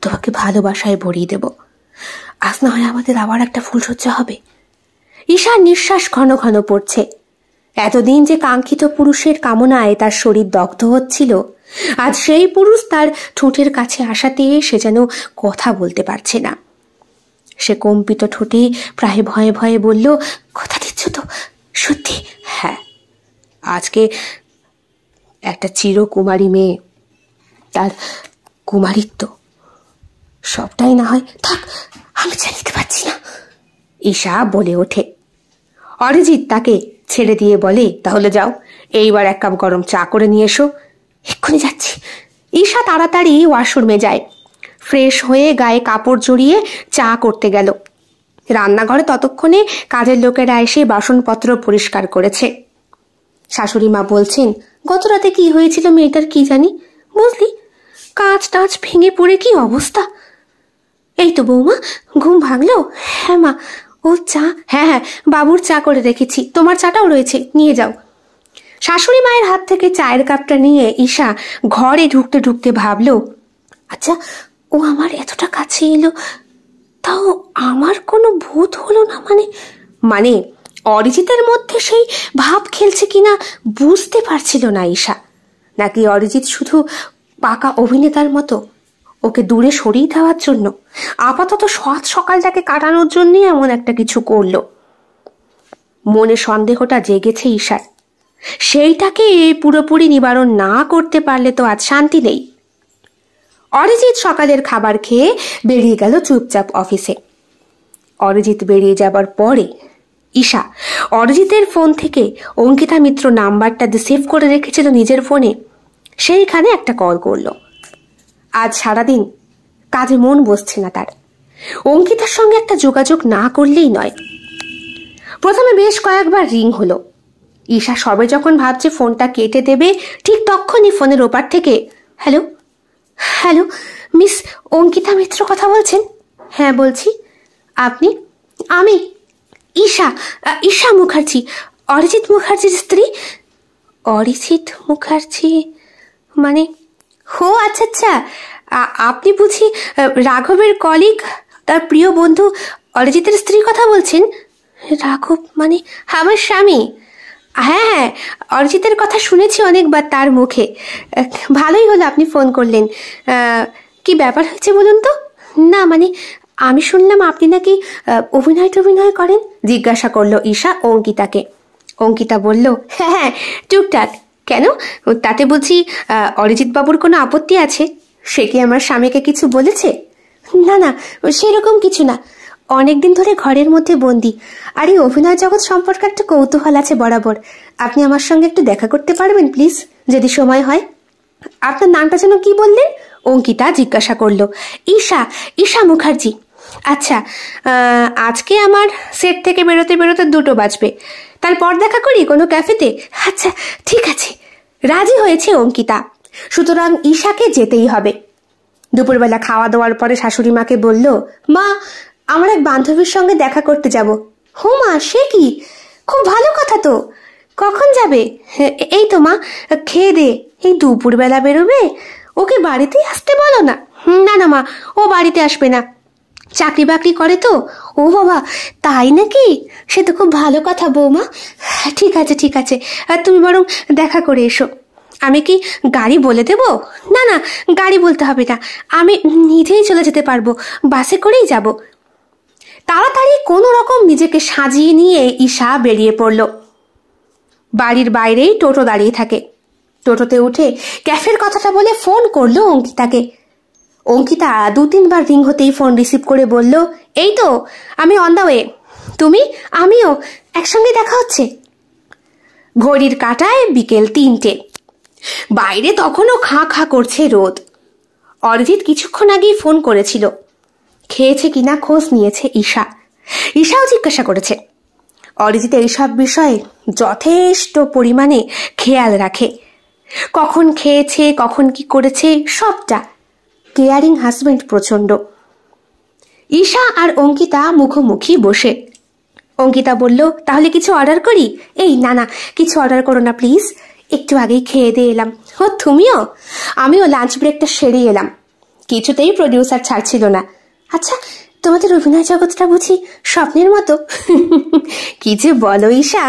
তোমাকে ভালোবাসায় ভরিয়ে দেব, আজ না হয় আমাদের আবার একটা ফুলসজ্জা হবে। ঈশার নিঃশ্বাস ঘন ঘন পড়ছে। এতদিন যে কাঙ্ক্ষিত পুরুষের কামনায় তার শরীর দগ্ধ হচ্ছিল, আজ সেই পুরুষ তার ঠোঁটের কাছে আসাতে সে যেন কথা বলতে পারছে না। সে কম্পিত ঠোঁটে প্রায় ভয়ে ভয়ে বলল, কথা দিচ্ছ তো? সত্যি? হ্যাঁ, আজকে একটা চিরকুমারী মেয়ে, তার কুমারিত্ব সবটাই না হয়। থাক, আমি জানিতে পারছি না, ঈশা বলে ওঠে। অরিজিৎ তাকে ছেড়ে দিয়ে বলে, তাহলে যাও, এইবার এক কাপ গরম চা করে নিয়ে এসো। এক্ষুনি যাচ্ছি। ঈশা তাড়াতাড়ি ওয়াশরুমে যায়। ফ্রেশ হয়ে গায়ে কাপড় জড়িয়ে চা করতে গেল। রান্নাঘরে ততক্ষণে কাজের লোকেরা এসে বাসনপত্র পরিষ্কার করেছে। শাশুড়ি মা বলছেন, গত রাতে কি হয়েছিল মেয়েটার কি জানি, বুঝলি, কাঁচ টাচ ভেঙে পড়ে কি অবস্থা। এই তো বৌমা, ঘুম ভাঙলো? হ্যাঁ মা, ও চা? হ্যাঁ হ্যাঁ, বাবুর চা করে রেখেছি, তোমার চাটাও রয়েছে, নিয়ে যাও। শাশুড়ি মায়ের হাত থেকে চায়ের কাপটা নিয়ে ঈশা ঘরে ঢুকতে ঢুকতে ভাবল, আচ্ছা ও আমার এতটা কাছে এলো, তাও আমার কোনো ভূত হলো না? মানে অরিজিতের মধ্যে সেই ভাব খেলছে কিনা বুঝতে পারছিল না ঈশা। নাকি অরিজিৎ শুধু পাকা অভিনেতার মতো ওকে দূরে সরিয়ে দেওয়ার জন্য, আপাতত সৎ সকালটাকে কাটানোর জন্যই এমন একটা কিছু করলো। মনে সন্দেহটা জেগেছে ঈশার। সেইটাকে পুরোপুরি নিবারণ না করতে পারলে তো আজ শান্তি নেই। অরিজিৎ সকালের খাবার খেয়ে বেরিয়ে গেল চুপচাপ অফিসে। অরিজিৎ বেরিয়ে যাবার পরে ঈশা অরিজিতের ফোন থেকে অঙ্কিতা মিত্র নাম্বারটা সেভ করে রেখেছিল নিজের ফোনে, সেইখানে একটা কল করলো। আজ সারাদিন কাজে মন বসছে না তার। অঙ্কিতার সঙ্গে একটা যোগাযোগ না করলেই নয়। প্রথমে বেশ কয়েকবার রিং হলো। ঈশা সবে যখন ভাবছে ফোনটা কেটে দেবে, ঠিক তখনই ফোনের ওপার থেকে, হ্যালো হ্যালো, মিস অঙ্কিতা মিত্র কথা বলছেন? হ্যাঁ বলছি। আপনি? আমি ঈশা, ঈশা মুখার্জি, অরিজিৎ মুখার্জির স্ত্রী। অরিজিৎ মুখার্জি মানে? হো আচ্ছা আচ্ছা, আপনি বুঝি রাঘবের কলিগ, তার প্রিয় বন্ধু অরিজিতের স্ত্রীর কথা বলছেন? রাঘব মানে আমার স্বামী? হ্যাঁ হ্যাঁ, অরিজিতের কথা শুনেছি অনেকবার তার মুখে। ভালোই হলো আপনি ফোন করলেন। কি ব্যাপার হয়েছে বলুন তো? না মানে আমি শুনলাম আপনি নাকি অভিনয় করেন, জিজ্ঞাসা করলো ঈশা অঙ্কিতাকে। অঙ্কিতা বলল, হ্যাঁ হ্যাঁ টুকটাক। কেন, তাতে বুঝি অরিজিৎ বাবুর কোনো আপত্তি আছে? সে কি আমার স্বামীকে কিছু বলেছে? না না, সেরকম কিছু না, অনেকদিন ধরে ঘরের মধ্যে বন্দি, আর এই অভিনয় জগৎ সম্পর্কে একটা কৌতূহল আছে বরাবর। আপনি আমার সঙ্গে একটু দেখা করতে পারবেন প্লিজ, যদি সময় হয়? আপনার নামটা যেন কি বললেন? অঙ্কিতা জিজ্ঞাসা করলো। ঈশা, ঈশা মুখার্জি। আচ্ছা, আজকে আমার সেট থেকে বেরোতে বেরোতে 2টো বাজবে, তারপর দেখা করি কোনো ক্যাফেতে? আচ্ছা ঠিক আছে। রাজি হয়েছে অঙ্কিতা। সুতরাং ঈশাকে যেতেই হবে। দুপুরবেলা খাওয়া দাওয়ার পরে শাশুড়ি মাকে বলল, মা আমার এক বান্ধবীর সঙ্গে দেখা করতে যাব। হো মা, সে কি, খুব ভালো কথা তো, কখন যাবে? এই তো মা, খেয়ে দে এই দুপুরবেলা বেরোবে, ওকে বাড়িতেই আসতে বলো না। না না মা, ও বাড়িতে আসবে না, চাকরি বাকরি করে তো। ও বাবা, তাই নাকি? সে তো খুব ভালো কথা বৌমা। ঠিক আছে ঠিক আছে, তুমি বরং দেখা করে এসো। আমি কি গাড়ি বলে দেব? না না, গাড়ি বলতে হবে না, আমি নিজেই চলে যেতে পারবো, বাসে করেই যাব। তাড়াতাড়ি কোনো রকম নিজেকে সাজিয়ে নিয়ে ঈশা বেরিয়ে পড়ল। বাড়ির বাইরেই টোটো দাঁড়িয়ে থাকে। টোটোতে উঠে ক্যাফের কথাটা বলে ফোন করলো অঙ্কিতাকে। অঙ্কিতা 2-3 বার রিং হতেই ফোন রিসিভ করে বলল, এই তো আমি অন দ্য ওয়ে। তুমি? আমিও, একসঙ্গে দেখা হচ্ছে। ঘড়ির কাঁটায় বিকেল 3টে। বাইরে তখনও খাঁ খাঁ করছে রোদ। অরিজিৎ কিছুক্ষণ আগেই ফোন করেছিল। খেয়েছে কিনা খোঁজ নিয়েছে ঈশা। ঈশাও জিজ্ঞাসা করেছে। অরিজিৎ এইসব বিষয়ে যথেষ্ট পরিমাণে খেয়াল রাখে। কখন খেয়েছে, কখন কি করেছে, সবটা। কেয়ারিং হাজবেন্ড প্রচণ্ড। ঈশা আর অঙ্কিতা মুখোমুখি বসে। অঙ্কিতা বলল, তাহলে কিছু অর্ডার করি? এই না না, কিছু অর্ডার করো না প্লিজ, একটু আগেই খেয়ে দিয়ে এলাম। ও তুমিও? আমিও লাঞ্চ ব্রেকটা সেরে এলাম। কিছুতেই প্রডিউসার ছাড়ছিল না। আচ্ছা, তোমাদের অভিনয় জগৎটা বুঝি স্বপ্নের মতো? কি যে বলো ঈশা,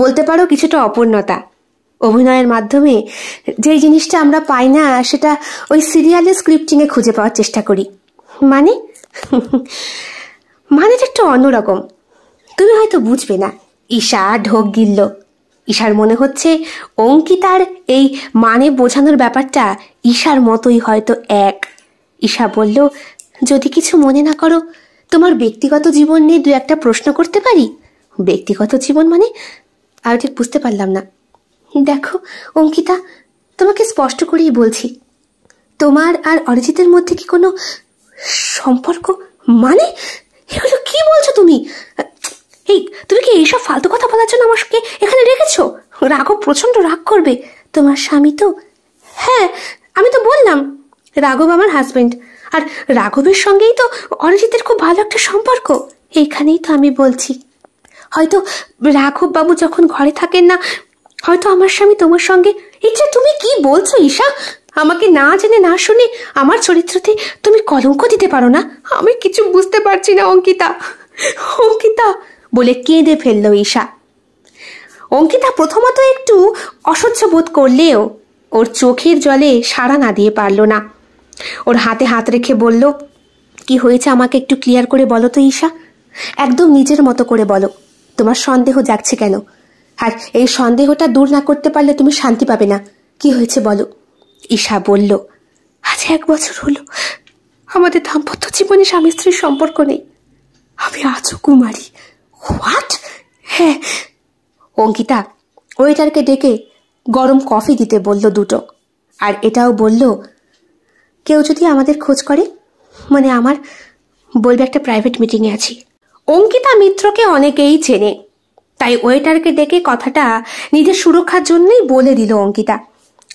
বলতে পারো কিছুটা অপূর্ণতা। অভিনয়ের মাধ্যমে যে জিনিসটা আমরা পাই না সেটা ওই সিরিয়ালের স্ক্রিপ্টিংয়ে খুঁজে পাওয়ার চেষ্টা করি। মানে মানেটা একটু অন্যরকম, তুমি হয়তো বুঝবে না। ঈশা ঢোক গিলল। ঈশার মনে হচ্ছে অঙ্কিতার এই মানে বোঝানোর ব্যাপারটা ঈশার মতোই হয়তো এক। ঈশা বলল, যদি কিছু মনে না করো, তোমার ব্যক্তিগত জীবন নিয়ে 2-1টা প্রশ্ন করতে পারি? ব্যক্তিগত জীবন মানে? আমি ঠিক বুঝতে পারলাম না। দেখো অঙ্কিতা, তোমাকে স্পষ্ট করেই বলছি, তোমার আর অরিজিতের মধ্যে কি কোনো সম্পর্ক? মানে এগুলো কি বলছো তুমি? এই তুমি কি এইসব ফালতু কথা বলার জন্য আমাকে এখানে রেখেছো? রাঘব প্রচন্ড রাগ করবে। তোমার স্বামী তো? হ্যাঁ, আমি তো বললাম রাঘব আমার হাজবেন্ড, আর রাঘবের সঙ্গেই তো অরিজিতের খুব ভালো একটা সম্পর্ক। এইখানেই তো আমি বলছি, হয়তো রাঘব বাবু যখন ঘরে থাকেন না, হয়তো আমার স্বামী তোমার সঙ্গে। এটা তুমি কি বলছো ঈশা? আমাকে না জেনে না শুনে আমার চরিত্রতে তুমি কলঙ্ক দিতে পারো না। আমি কিছু বুঝতে পারছি না অঙ্কিতা, অঙ্কিতা বলে কেঁদে ফেলল ঈশা। অঙ্কিতা প্রথমত একটু অসহ্য বোধ করলেও ওর চোখের জলে সাড়া না দিয়ে পারল না। ওর হাতে হাত রেখে বলল, কি হয়েছে আমাকে একটু ক্লিয়ার করে বলো তো ঈশা, একদম নিজের মতো করে বলো। তোমার সন্দেহ জাগছে কেন? আর এই সন্দেহটা দূর না করতে পারলে তুমি শান্তি পাবে না। কি হয়েছে বলো? ঈশা বলল, আজ 1 বছর হলো আমাদের দাম্পত্য জীবনে স্বামী স্ত্রীর সম্পর্ক নেই। আমি আজও কুমারী। হোয়াট? হ্যাঁ। অঙ্কিতা ওয়েটারকে ডেকে গরম কফি দিতে বলল 2টো, আর এটাও বলল, কেউ যদি আমাদের খোঁজ করে, মানে আমার, বলবে একটা প্রাইভেট মিটিংয়ে আছি। অঙ্কিতা মিত্রকে অনেকেই চেনে, তাই ওয়েটারকে ডেকে কথাটা নিজের সুরক্ষার জন্যই বলে দিল অঙ্কিতা।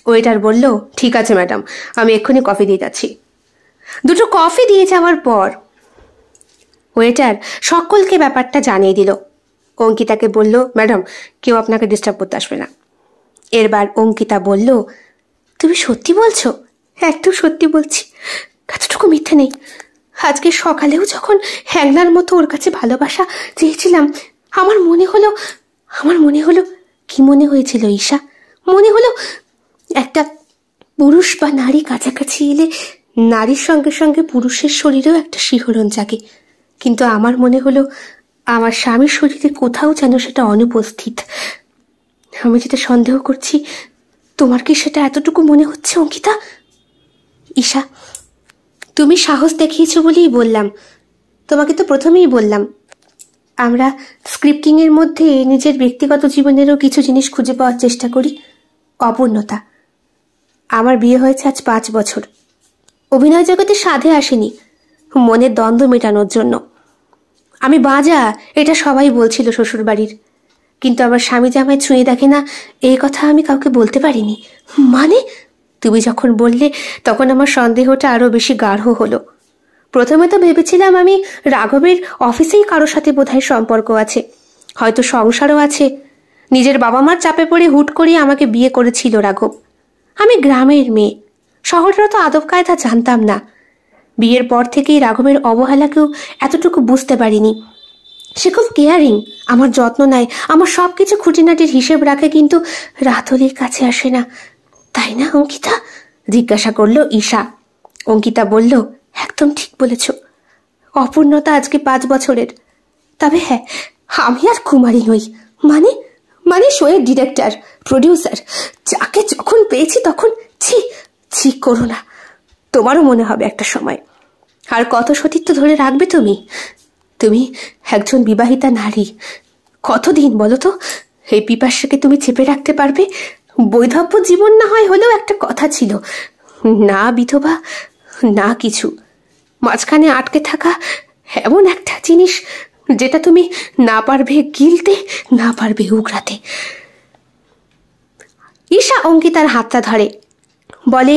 ওয়েটার বলল, ঠিক আছে ম্যাডাম, আমি এক্ষুনি কফি দিয়ে যাচ্ছি। 2টো কফি দিয়ে যাওয়ার পর ওয়েটার সকলকে ব্যাপারটা জানিয়ে দিল। অঙ্কিতাকে বলল, ম্যাডাম, কেউ আপনাকে ডিস্টার্ব করতে আসবে না। এরবার অঙ্কিতা বলল, তুমি সত্যি বলছো? একদম সত্যি বলছি, এতটুকু মিথ্যে নেই। আজকে সকালেও যখন হ্যাংলার মতো ওর কাছে ভালোবাসা চেয়েছিলাম, আমার মনে হলো কি মনে হয়েছিল ঈশা? মনে হলো একটা পুরুষ বা নারী কাছাকাছি এলে নারীর সঙ্গে সঙ্গে পুরুষের শরীরেও একটা শিহরণ জাগে, কিন্তু আমার মনে হলো আমার স্বামীর শরীরে কোথাও যেন সেটা অনুপস্থিত। আমি যেটা সন্দেহ করছি, তোমার কি সেটা এতটুকু মনে হচ্ছে অঙ্কিতা? ঈশা, তুমি সাহস দেখিয়েছো বলেই বললাম। তোমাকে তো প্রথমেই বললাম, আমরা স্ক্রিপ্টিংয়ের মধ্যে নিজের ব্যক্তিগত জীবনেরও কিছু জিনিস খুঁজে পাওয়ার চেষ্টা করি। অপূর্ণতা। আমার বিয়ে হয়েছে আজ 5 বছর। অভিনয় জগতে সাধে আসেনি, মনের দ্বন্দ্ব মেটানোর জন্য। আমি বাজা, এটা সবাই বলছিল শ্বশুর বাড়ির, কিন্তু আমার স্বামী যে আমায় ছুঁয়ে দেখে না, এই কথা আমি কাউকে বলতে পারিনি। মানে তুমি যখন বললে তখন আমার সন্দেহটা আরো বেশি গাঢ় হলো। প্রথমে তো ভেবেছিলাম আমি রাঘবের অফিসেই কারোর সাথে বোধহয় সম্পর্ক আছে, হয়তো সংসারও আছে। নিজের বাবা মার চাপে পড়ে হুট করে আমাকে বিয়ে করেছিল রাঘব। আমি গ্রামের মেয়ে, শহরের তো আদব কায়দা জানতাম না। বিয়ের পর থেকেই রাঘবের অবহেলাকেও এতটুকু বুঝতে পারিনি। সে খুব কেয়ারিং, আমার যত্ন নেয়, আমার সবকিছু খুঁটিনাটির হিসেব রাখে, কিন্তু রাতলির কাছে আসে না, তাই না অঙ্কিতা? জিজ্ঞাসা করলো ঈশা। অঙ্কিতা বলল, একদম ঠিক বলেছ। অপূর্ণতা আজকে 5 বছরের। তবে হ্যাঁ, আমি আর কুমারী নই, মানে মানে শোয়ের ডিরেক্টর, প্রডিউসার। যাকে যখন পেয়েছি তখন ছি ছি করো না, তোমারও মনে হবে একটা সময়। আর কত সতীত্ব ধরে রাখবে তুমি? তুমি একজন বিবাহিতা নারী, কতদিন বলো তো এই পিপাসাকে তুমি চেপে রাখতে পারবে? বৈধব্য জীবন না হয় হলেও একটা কথা ছিল, না বিধবা না কিছু, মাঝখানে আটকে থাকা এমন একটা জিনিস যেটা তুমি না পারবে গিলতে, না পারবে উগরাতে। ঈশা অঙ্কিতার হাতটা ধরে, বলে,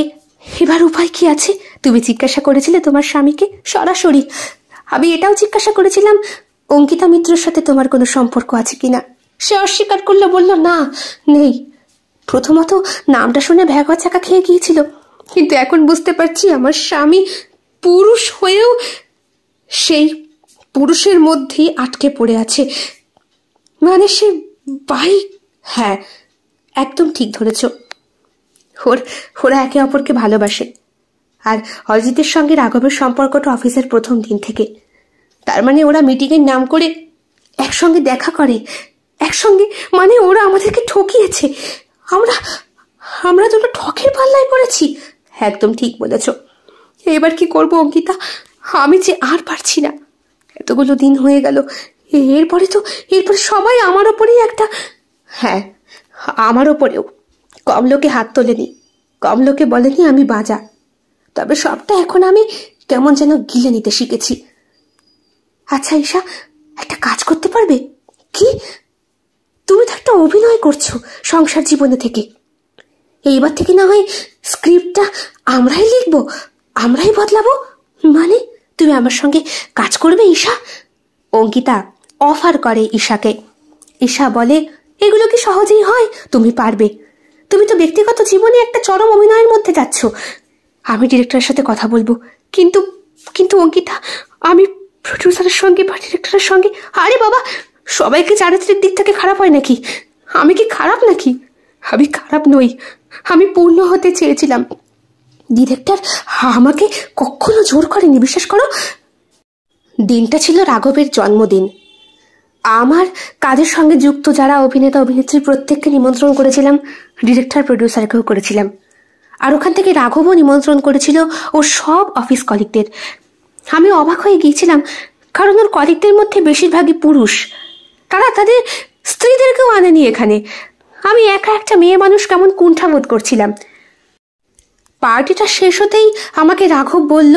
এবার উপায় কি আছে? তুমি জিজ্ঞাসা করেছিলে তোমার স্বামীকে সরাসরি। আমি এটাও জিজ্ঞাসা করেছিলাম অঙ্কিতা মিত্রর সাথে তোমার কোনো সম্পর্ক আছে কিনা। সে অস্বীকার করলো, বলল না, নেই। প্রথমত নামটা শুনে ভ্যাগা চাকা খেয়ে গিয়েছিল, কিন্তু এখন বুঝতে পারছি আমার স্বামী পুরুষ হয়েও সেই পুরুষের মধ্যেই আটকে পড়ে আছে, মানে সে বাই। হ্যাঁ, একদম ঠিক ধরেছ। ওরা একে অপরকে ভালোবাসে। আর অজিতের সঙ্গে রাঘবের সম্পর্কটা অফিসের প্রথম দিন থেকে। তার মানে ওরা মিটিংয়ের নাম করে একসঙ্গে দেখা করে, একসঙ্গে, মানে ওরা আমাদেরকে ঠকিয়েছে। আমরা দুটো ঠকের পাল্লায় পড়েছি। একদম ঠিক বলেছ। এবার কি করবো অঙ্কিতা? আমি যে আর পারছি না। এতগুলো দিন হয়ে গেল, এরপরে সবাই আমার ওপরেই একটা, হ্যাঁ আমার ওপরেও। কম লোকে হাত তোলেনি, কম লোকে বলেনি আমি বাজা, তবে সবটা এখন আমি কেমন যেন গিলে নিতে শিখেছি। আচ্ছা ঈশা, একটা কাজ করতে পারবে? কি? তুমি তো একটা অভিনয় করছো সংসার জীবনে থেকে। এইবার থেকে না হয় স্ক্রিপ্টটা আমরাই লিখবো, আমরাই বদলাবো। মানে তুমি আমার সঙ্গে কাজ করবে ঈশা? অঙ্কিতা অফার করে ঈশাকে। ঈশা বলে, এগুলো কি সহজেই হয়? তুমি পারবে। তুমি তো ব্যক্তিগত জীবনে একটা চরম অভিনয়ের মধ্যে যাচ্ছ। আমি ডিরেক্টরের সাথে কথা বলবো, কিন্তু কিন্তু অঙ্কিতা, আমি প্রডিউসারের সঙ্গে বা ডিরেক্টরের সঙ্গে। আরে বাবা, সবাইকে চারিত্রিক দিক থেকে খারাপ হয় নাকি? আমি কি খারাপ নাকি? আমি খারাপ নই, আমি পূর্ণ হতে চেয়েছিলাম। ডিরেক্টর আমাকে কখনো জোর করেনি, বিশ্বাস করো। দিনটা ছিল রাঘবের জন্মদিন। আমার কাজের সঙ্গে যুক্ত যারা অভিনেতা অভিনেত্রী প্রত্যেককে নিমন্ত্রণ করেছিলাম, ডিরেক্টর প্রডিউসারকেও করেছিলাম। আর ওখান থেকে রাঘবও নিমন্ত্রণ করেছিল ওর সব অফিস কলিগদের। আমি অবাক হয়ে গিয়েছিলাম, কারণ ওর কলিগদের মধ্যে বেশিরভাগই পুরুষ। তারা তাদের স্ত্রীদেরকেও আনেনি এখানে। আমি একা একটা মেয়ে মানুষ কেমন কুণ্ঠাবোধ করছিলাম। পার্টিটা শেষ হতেই আমাকে রাঘব বলল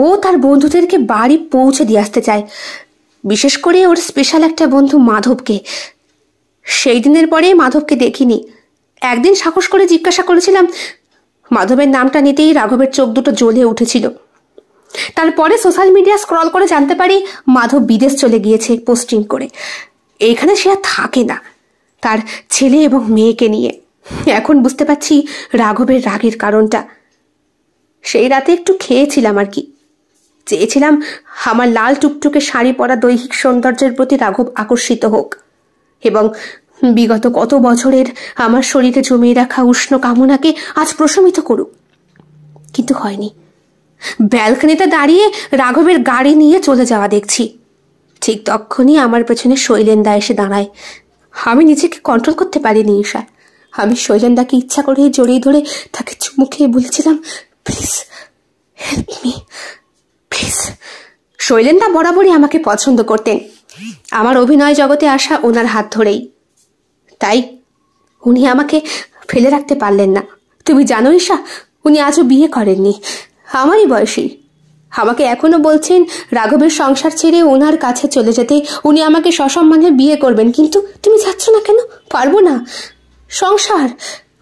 ও তার বন্ধুদেরকে বাড়ি পৌঁছে দিয়ে আসতে চায়, বিশেষ করে ওর স্পেশাল একটা বন্ধু মাধবকে। সেই দিনের পরে মাধবকে দেখিনি। একদিন সাহস করে জিজ্ঞাসা করেছিলাম, মাধবের নামটা নিতেই রাঘবের চোখ দুটো জ্বলে উঠেছিল। তারপরে সোশ্যাল মিডিয়া স্ক্রল করে জানতে পারি মাধব বিদেশ চলে গিয়েছে পোস্টিং করে। এইখানে সে আর থাকে না, তার ছেলে এবং মেয়েকে নিয়ে। এখন বুঝতে পারছি রাঘবের রাগের কারণটা। সেই রাতে একটু খেয়েছিলাম আর কি। চেয়েছিলাম আমার লাল টুকটুকে শাড়ি পরা দৈহিক সৌন্দর্যের প্রতি রাঘব আকর্ষিত হোক এবং বিগত কত বছরের আমার শরীরে জমিয়ে রাখা উষ্ণ কামনাকে আজ প্রশমিত করুক, কিন্তু হয়নি। ব্যালকনিতে দাঁড়িয়ে রাঘবের গাড়ি নিয়ে চলে যাওয়া দেখছি। ঠিক তখনই আমার পেছনে শৈলেন্দা এসে দাঁড়ায়। আমি নিজেকে কন্ট্রোল করতে পারিনি ঈশা। আমি শৈলেন্দাকে ইচ্ছা করে জড়িয়ে ধরে তাকে চুমু খেয়ে বলেছিলাম, প্লিজ হেল্প মি, প্লিজ। শৈলেন্দা বরাবরই আমাকে পছন্দ করতেন, আমার অভিনয় জগতে আসা ওনার হাত ধরেই। তাই উনি আমাকে ফেলে রাখতে পারলেন না। তুমি জানো ঈশা, উনি আজও বিয়ে করেননি, আমারই বয়সী। আমাকে এখনো বলছেন রাঘবের সংসার ছেড়ে ওনার কাছে চলে যেতে উনি আমাকে সসম্মানে বিয়ে করবেন, কিন্তু তুমি যাচ্ছ না কেন? পারবো না। সংসার,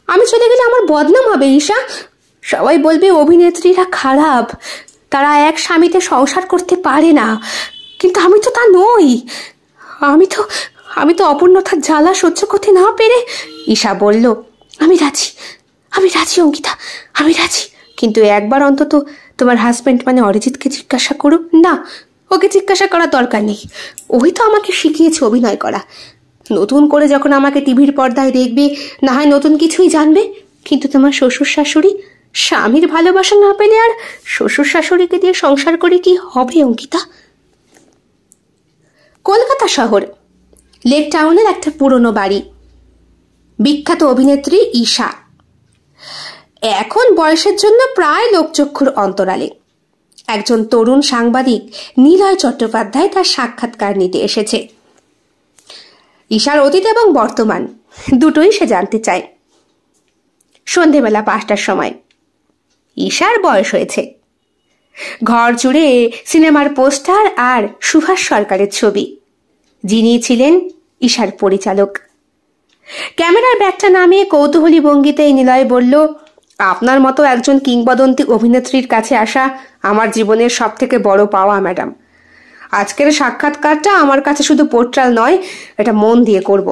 আমি চলে গেলে আমার বদনাম হবে ঈশা। সবাই বলবে অভিনেত্রীরা খারাপ, তারা এক স্বামীতে সংসার করতে পারে না, কিন্তু আমি তো তা নই। আমি তো অপূর্ণতার জ্বালা সহ্য করতে না পেরে। ঈশা বলল, আমি রাজি অঙ্কিতা, আমি রাজি, কিন্তু একবার অন্তত তোমার হাজব্যান্ড মানে অরিজিৎকে জিজ্ঞাসা করো। না, ওকে জিজ্ঞাসা করার দরকার নেই, ওই তো আমাকে শিখিয়েছে অভিনয় করা। নতুন করে যখন আমাকে টিভির পর্দায় দেখবে না হয় নতুন কিছুই জানবে, কিন্তু তোমার শ্বশুর শাশুড়ি স্বামীর ভালোবাসা না পেলে আর শ্বশুর শাশুড়িকে দিয়ে সংসার করে কি হবে অঙ্কিতা? কলকাতা শহর, লেক টাউনের একটা পুরনো বাড়ি। বিখ্যাত অভিনেত্রী ঈশা এখন বয়সের জন্য প্রায় লোকচক্ষুর অন্তরালে। একজন তরুণ সাংবাদিক নিলয় চট্টোপাধ্যায় তার সাক্ষাৎকার নিতে এসেছে। ঈশার অতীত এবং বর্তমান দুটোই সে জানতে চায়। সন্ধেবেলা 5টার সময়। ঈশার বয়স হয়েছে। ঘর জুড়ে সিনেমার পোস্টার আর সুভাষ সরকারের ছবি, যিনি ছিলেন ঈশার পরিচালক। ক্যামেরার ব্যাগটা নামিয়ে কৌতূহলী ভঙ্গিতে নিলয় বলল, আপনার মতো একজন কিংবদন্তি অভিনেত্রীর কাছে আসা আমার জীবনের সব থেকে বড় পাওয়া ম্যাডাম। আজকের সাক্ষাৎকারটা আমার কাছে শুধু পোর্ট্রাল নয়, এটা মন দিয়ে করব।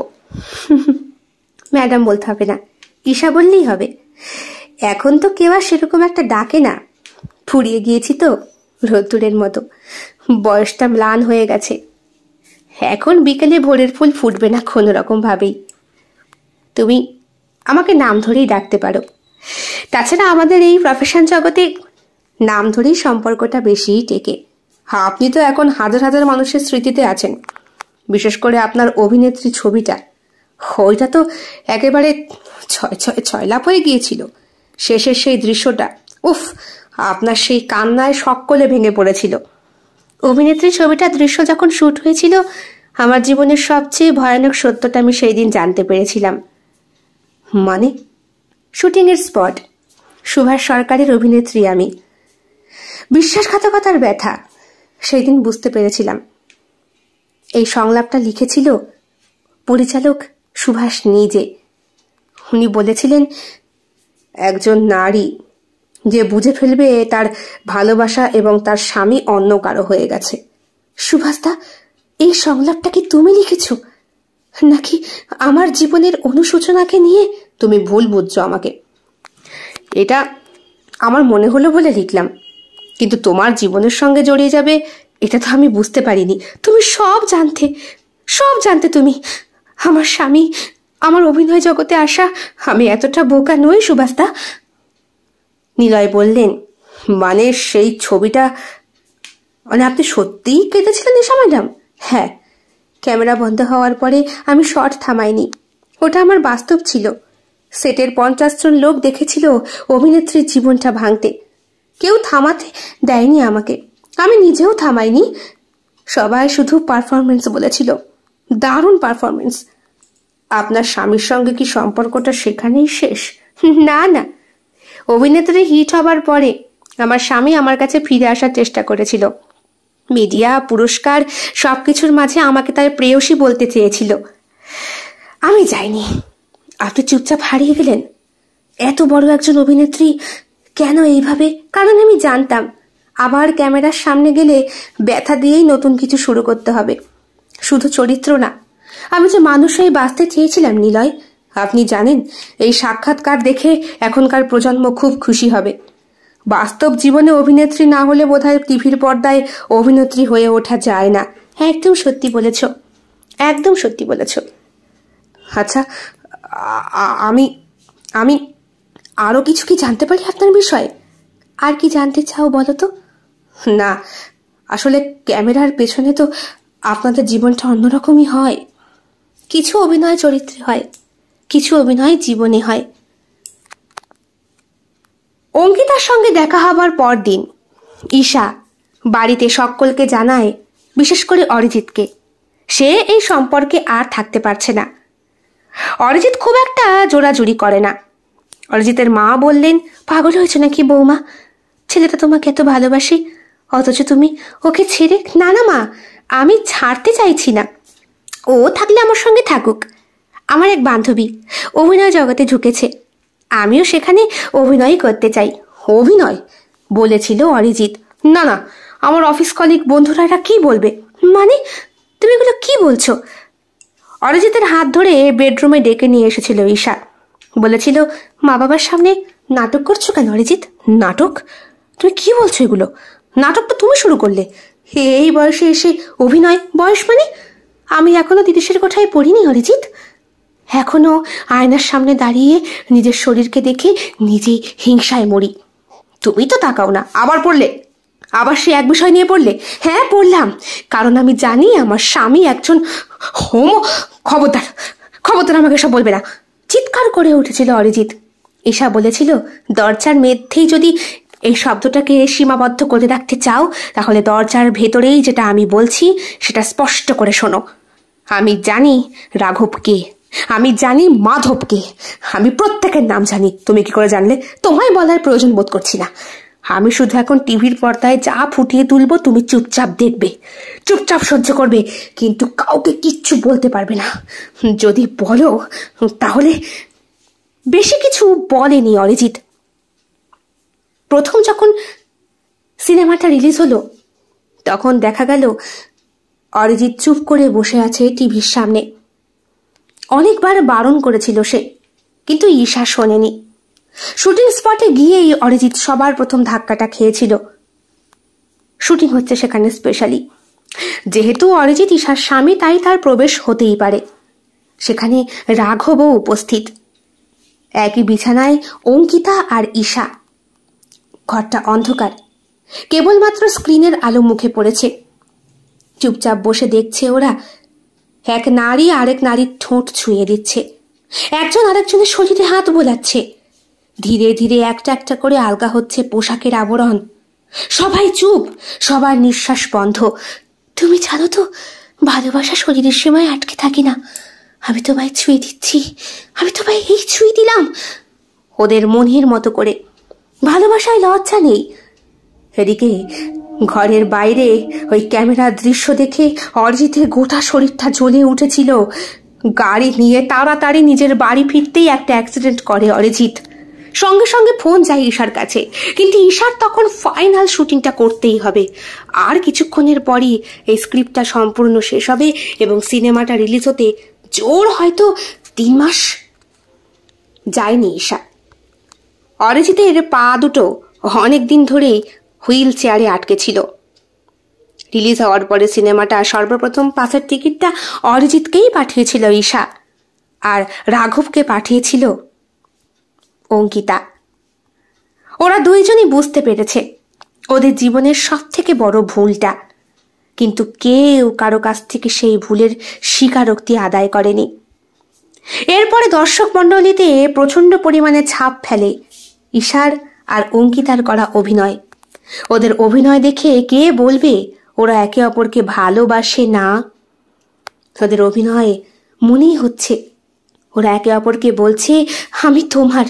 ম্যাডাম বলতে হবে না, ঈশা বললেই হবে। এখন তো কেউ আর সেরকম একটা ডাকে না। ফুরিয়ে গিয়েছি তো, রোদ্দুরের মতো। বয়সটা ম্লান হয়ে গেছে। এখন বিকেলে ভোরের ফুল ফুটবে না কোনো রকম ভাবেই। তুমি আমাকে নাম ধরেই ডাকতে পারো। তাছাড়া আমাদের এই প্রফেশন জগতে নাম ধরেই সম্পর্কটা বেশিই টেকে। আপনি তো এখন হাজার হাজার মানুষের স্মৃতিতে আছেন। বিশেষ করে আপনার অভিনেত্রী ছবিটা, ওইটা তো একেবারে ছয়লাপ হয়ে গিয়েছিল। শেষের সেই দৃশ্যটা, উফ, আপনার সেই কান্নায় সকলে ভেঙে পড়েছিল। অভিনেত্রী ছবিটার দৃশ্য যখন শুট হয়েছিল, আমার জীবনের সবচেয়ে ভয়ানক সত্যটা আমি সেই দিন জানতে পেরেছিলাম। মানে? শুটিংয়ের স্পট, সুভাষ সরকারের অভিনেত্রী আমি। বিশ্বাসঘাতকতার ব্যথা সেই দিন বুঝতে পেরেছিলাম। এই সংলাপটা লিখেছিল পরিচালক সুভাষ নিজে। উনি বলেছিলেন, একজন নারী যে বুঝে ফেলবে তার ভালোবাসা এবং তার স্বামী অন্য কারো হয়ে গেছে। সুভাষদা, এই সংলাপটা কি তুমি লিখেছ, নাকি আমার জীবনের অনুশোচনাকে নিয়ে? তুমি ভুল বুঝছো আমাকে। এটা আমার মনে হলো বলে লিখলাম, কিন্তু তোমার জীবনের সঙ্গে জড়িয়ে যাবে এটা তো আমি বুঝতে পারিনি। তুমি সব জানতে তুমি। আমার স্বামী, আমার অভিনয় জগতে আসা, আমি এতটা বোকা নই সুভাষদা। নিলয় বললেন, মানে সেই ছবিটা, মানে আপনি সত্যিই কেঁদেছিলেন ঈশা ম্যাডাম? হ্যাঁ, ক্যামেরা বন্ধ হওয়ার পরে আমি শট থামাইনি। ওটা আমার বাস্তব ছিল। সেটের 50 জন লোক দেখেছিল অভিনেত্রীর জীবনটা ভাঙতে। কেউ থামাতে দেয়নি আমাকে, আমি নিজেও থামাইনি। সবাই শুধু পারফরমেন্স বলেছিল, দারুণ পারফরমেন্স। আপনার স্বামীর সঙ্গে কি সম্পর্কটা সেখানেই শেষ? না না, অভিনেত্রী হিট হবার পরে আমার স্বামী আমার কাছে ফিরে আসার চেষ্টা করেছিল। মিডিয়া, পুরস্কার সবকিছুর মাঝে আমাকে তার প্রেয়সী বলতে চেয়েছিল। আমি যাইনি। আপনি চুপচাপ হারিয়ে গেলেন। এত বড় একজন অভিনেত্রী কেন এইভাবে? কারণ আমি জানতাম আবার ক্যামেরার সামনে গেলে ব্যথা দিয়েই নতুন কিছু শুরু করতে হবে। শুধু চরিত্র না, আমি যে মানুষ হয়ে বাঁচতে চেয়েছিলাম নিলয়। আপনি জানেন, এই সাক্ষাৎকার দেখে এখনকার প্রজন্ম খুব খুশি হবে। বাস্তব জীবনে অভিনেত্রী না হলে বোধহয় টিভির পর্দায় অভিনেত্রী হয়ে ওঠা যায় না। একদম সত্যি বলেছ, একদম সত্যি বলেছ। আচ্ছা, আমি আমি আরো কিছু কি জানতে পারি আপনার বিষয়ে? আর কি জানতে চাও বলো তো? না, আসলে ক্যামেরার পেছনে তো আপনাদের জীবনটা অন্যরকমই হয়। কিছু অভিনয় চরিত্রে হয়, কিছু অভিনয় জীবনে হয়। অঙ্কিতার সঙ্গে দেখা হবার পর দিন ঈশা বাড়িতে সকলকে জানায়, বিশেষ করে অরিজিৎকে। সে এই সম্পর্কে আর থাকতে পারছে না। অরিজিৎ খুব একটা জোরাজুরি করে না। অরিজিতের মা বললেন, পাগল হয়েছে নাকি বৌমা? ছেলেটা তোমাকে এত ভালোবাসি, অথচ তুমি ওকে ছেড়ে? না না মা, আমি ছাড়তে চাইছি না। ও থাকলে আমার সঙ্গে থাকুক। আমার এক বান্ধবী অভিনয় জগতে ঢুকেছে, আমিও সেখানে অভিনয় করতে চাই। অভিনয় বলেছিল অরিজিৎ। না না, আমার অফিস কলিগ বন্ধুরা এরা কি বলবে? মানে তুমি এগুলো কি বলছো? অরিজিতের হাত ধরে বেডরুমে ডেকে নিয়ে এসেছিল ঈশা। বলেছিল, মা বাবার সামনে নাটক করছো কেন অরিজিৎ? নাটক? তুমি কি বলছো এগুলো? নাটক তো তুমি শুরু করলে। এই বয়সে এসে অভিনয়? বয়স মানে? আমি এখনো তিরিশের কোঠায় পড়িনি অরিজিৎ। এখনো আয়নার সামনে দাঁড়িয়ে নিজের শরীরকে দেখে নিজেই হিংসায় মরি। তুমি তো তাকাও না, আবার পড়লে। আবার সে এক বিষয় নিয়ে পড়লে? হ্যাঁ পড়লাম, কারণ আমি জানি আমার স্বামী একজন হোমো। খবরদার খবরদার, আমাকে সব বলবে না, চিৎকার করে উঠেছিল অরিজিৎ। ঈশা বলেছিল, দরজার মধ্যেই যদি এই শব্দটাকে সীমাবদ্ধ করে রাখতে চাও তাহলে দরজার ভেতরেই যেটা আমি বলছি সেটা স্পষ্ট করে শোনো। আমি জানি রাঘব কে, আমি জানি মাধব কে, আমি প্রত্যেকের নাম জানি। তুমি কি করে জানলে? তোমায় বলার প্রয়োজন বোধ করছি না। আমি শুধু এখন টিভির পর্দায় যা ফুটিয়ে তুলবো তুমি চুপচাপ দেখবে, চুপচাপ সহ্য করবে, কিন্তু কাউকে কিচ্ছু বলতে পারবে না। যদি বলো তাহলে। বেশি কিছু বলেনি অরিজিৎ। প্রথম যখন সিনেমাটা রিলিজ হলো তখন দেখা গেল অরিজিৎ চুপ করে বসে আছে টিভির সামনে। অনেকবার বারণ করেছিল সে, কিন্তু ঈশা শোনেনি। শুটিং স্পটে গিয়েই অরিজিৎ সবার প্রথম ধাক্কাটা খেয়েছিল। শুটিং হচ্ছে সেখানে স্পেশালি। যেহেতু অরিজিৎ ঈশার স্বামী তাই তার প্রবেশ হতেই পারে। সেখানে রাঘবও উপস্থিত। একই বিছানায় অঙ্কিতা আর ঈশা। ঘরটা অন্ধকার, কেবলমাত্র স্ক্রিনের আলো মুখে পড়েছে। চুপচাপ বসে দেখছে ওরা। এক নারী আরেক নারীর ঠোঁট ছুঁয়ে দিচ্ছে, একজন আরেকজনের শরীরে হাত বোলাচ্ছে। ধীরে ধীরে একটা একটা করে আলগা হচ্ছে পোশাকের আবরণ। সবাই চুপ, সবার নিঃশ্বাস বন্ধ। তুমি জানো তো, ভালোবাসা শরীরের সীমায় আটকে থাকি না। আমি তোমায় ছুঁয়ে দিচ্ছি, আমি তোমায় এই ছুঁয়ে দিলাম। ওদের মনের মতো করে। ভালোবাসায় লজ্জা নেই। এদিকে ঘরের বাইরে ওই ক্যামেরার দৃশ্য দেখে অরিজিতের গোটা শরীরটা জ্বলে উঠেছিল। গাড়ি নিয়ে তাড়াতাড়ি নিজের বাড়ি ফিরতেই একটা অ্যাক্সিডেন্ট করে অরিজিৎ। সঙ্গে সঙ্গে ফোন যায় ঈশার কাছে, কিন্তু ঈশার তখন ফাইনাল শুটিংটা করতেই হবে। আর কিছুক্ষণের পরই এই স্ক্রিপ্টটা সম্পূর্ণ শেষ হবে এবং সিনেমাটা রিলিজ হতে জোর হয়তো 3 মাস। যায়নি ঈশা। অরিজিতের পা দুটো অনেকদিন ধরেই হুইল চেয়ারে আটকে ছিল। রিলিজ হওয়ার পরে সিনেমাটা সর্বপ্রথম পাসের টিকিটটা অরিজিৎকেই পাঠিয়েছিল ঈশা, আর রাঘবকে পাঠিয়েছিল অঙ্কিতা। ওরা দুইজনই বুঝতে পেরেছে ওদের জীবনের সব থেকে বড় ভুলটা, কিন্তু কেউ কারো কাছ থেকে সেই ভুলের স্বীকারোক্তি আদায় করেনি। এরপরে দর্শক মণ্ডলীতে প্রচণ্ড পরিমাণে ছাপ ফেলে ঈশার আর অঙ্কিতার করা অভিনয়। ওদের অভিনয় দেখে কে বলবে ওরা একে অপরকে ভালোবাসে না? ওদের অভিনয়ে মনেই হচ্ছে ওরা একে অপরকে বলছে, আমি তোমার,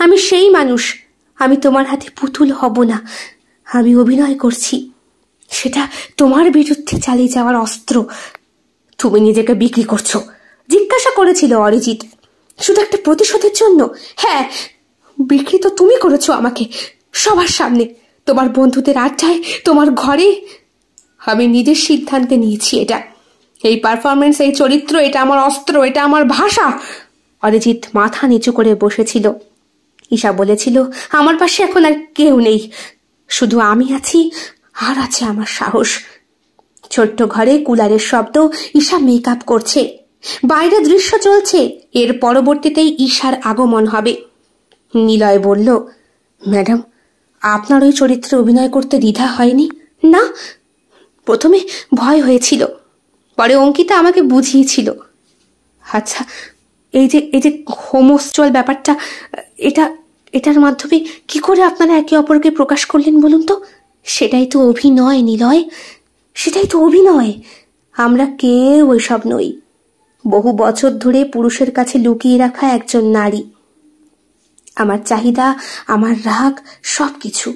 আমি সেই মানুষ, আমি তোমার হাতে পুতুল হব না। আমি অভিনয় করছি, সেটা তোমার বিরুদ্ধে চালিয়ে যাওয়ার অস্ত্র। তুমি নিজেকে বিক্রি করছো? জিজ্ঞাসা করেছিল অরিজিৎ। শুধু একটা প্রতিশোধের জন্য? হ্যাঁ, বিক্রি তো তুমি করেছো আমাকে, সবার সামনে, তোমার বন্ধুদের আড্ডায়, তোমার ঘরে। আমি নিজের সিদ্ধান্তে নিয়েছি এটা। এই পারফরমেন্স, এই চরিত্র, এটা আমার অস্ত্র, এটা আমার ভাষা। অরিজিৎ মাথা নিচু করে বসেছিল। ঈশা বলেছিল, আমার পাশে এখন আর কেউ নেই, শুধু আমি আছি, আর আছে আমার সাহস। ছোট্ট ঘরে কুলারের শব্দ। ঈশা মেকআপ করছে, বাইরে দৃশ্য চলছে। এর পরবর্তীতেই ঈশার আগমন হবে। নিলয় বলল, ম্যাডাম, আপনার ওই চরিত্রে অভিনয় করতে দ্বিধা হয়নি? না, প্রথমে ভয় হয়েছিল, পরে অঙ্কিতা আমাকে বুঝিয়েছিল। আচ্ছা, এই যে হোমোসেক্সুয়াল ব্যাপারটা, এটার মাধ্যমে কি করে আপনারা একে অপরকে প্রকাশ করলেন বলুন তো? সেটাই তো অভিনয় নিলয়, সেটাই তো অভিনয়। আমরা কেউ ওইসব নই। বহু বছর ধরে পুরুষের কাছে লুকিয়ে রাখা একজন নারী। আমার চাহিদা, আমার রাগ, সবকিছু।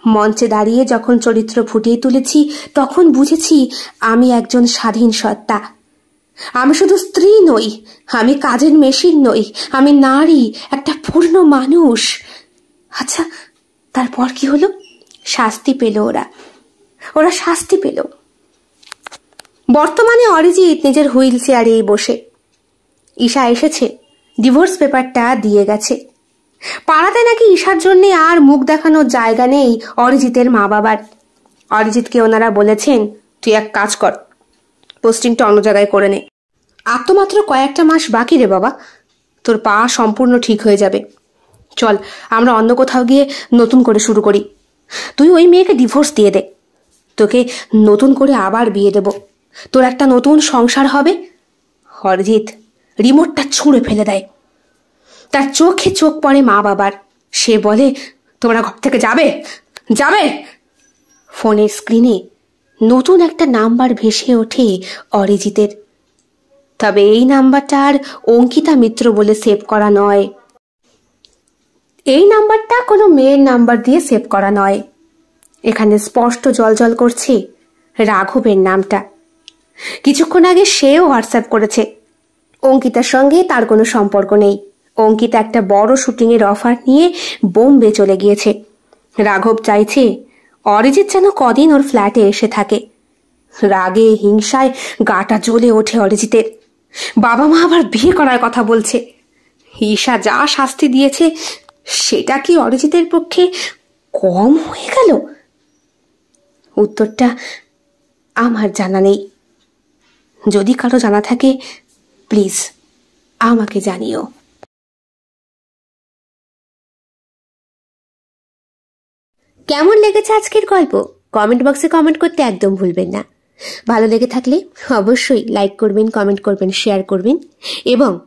মঞ্চে দাঁড়িয়ে যখন চরিত্র ফুটিয়ে তুলেছি তখন বুঝেছি আমি একজন স্বাধীন সত্তা। আমি শুধু স্ত্রী নই, আমি কাজের মেশিন নই, আমি নারী, একটা পূর্ণ মানুষ। আচ্ছা, তারপর কি হলো? শাস্তি পেল ওরা শাস্তি পেল। বর্তমানে অরিজিৎ নিজের হুইল চেয়ারেই বসে। ঈশা এসেছে, ডিভোর্স পেপারটা দিয়ে গেছে। পাড়াতে নাকি ঈশার জন্য আর মুখ দেখানোর জায়গা নেই অরিজিতের মা বাবার। অরিজিৎকে ওনারা বলেছেন, তুই এক কাজ কর, পোস্টিংটা অন্য জায়গায় করে নে। আর তো মাত্র কয়েকটা মাস বাকি রে বাবা, তোর পা সম্পূর্ণ ঠিক হয়ে যাবে। চল আমরা অন্য কোথাও গিয়ে নতুন করে শুরু করি। তুই ওই মেয়েকে ডিভোর্স দিয়ে দে, তোকে নতুন করে আবার বিয়ে দেব, তোর একটা নতুন সংসার হবে। অরিজিৎ রিমোটটা ছুঁড়ে ফেলে দেয়। তার চোখে চোখ পড়ে মা বাবার। সে বলে, তোমরা ঘর থেকে যাবে যাবে। ফোনের স্ক্রিনে নতুন একটা নাম্বার ভেসে ওঠে অরিজিতের। তবে এই নাম্বারটা আর অঙ্কিতা মিত্র বলে সেভ করা নয়। এই নাম্বারটা কোনো মেয়ের নাম্বার দিয়ে সেভ করা নয়। এখানে স্পষ্ট জলজল করছে রাঘবের নামটা। কিছুক্ষণ আগে সেও হোয়াটসঅ্যাপ করেছে। অঙ্কিতার সঙ্গে তার কোনো সম্পর্ক নেই। অঙ্কিতা একটা বড় শুটিংয়ের অফার নিয়ে বোম্বে চলে গিয়েছে। রাঘব চাইছে অরিজিৎ যেন কদিন ওর ফ্ল্যাটে এসে থাকে। রাগে হিংসায় গাটা জ্বলে ওঠে অরিজিতের। বাবা মা আবার বিয়ে করার কথা বলছে। ঈশা যা শাস্তি দিয়েছে সেটা কি অরিজিতের পক্ষে কম হয়ে গেল? উত্তরটা আমার জানা নেই। যদি কারো জানা থাকে প্লিজ আমাকে জানিও। কেমন লেগেছে আজকের গল্প কমেন্ট বক্সে কমেন্ট করতে একদম ভুলবেন না। ভালো লেগে থাকলে অবশ্যই লাইক করবেন, কমেন্ট করবেন, শেয়ার করবেন এবং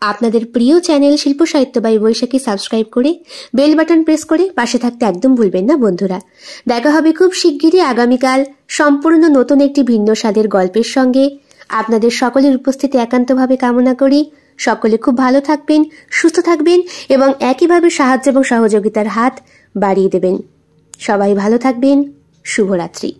আপনাদের প্রিয় চ্যানেল শিল্প সাহিত্য বাই বৈশাখী সাবস্ক্রাইব করে বেল বাটন প্রেস করে পাশে থাকতে একদম ভুলবেন না বন্ধুরা। দেখা হবে খুব শিগগিরই আগামীকাল সম্পূর্ণ নতুন একটি ভিন্ন স্বাদের গল্পের সঙ্গে। আপনাদের সকলের উপস্থিতি একান্তভাবে কামনা করি। সকলে খুব ভালো থাকবেন, সুস্থ থাকবেন এবং একইভাবে সাহায্য এবং সহযোগিতার হাত বাড়িয়ে দেবেন। সবাই ভালো থাকবেন। শুভরাত্রি।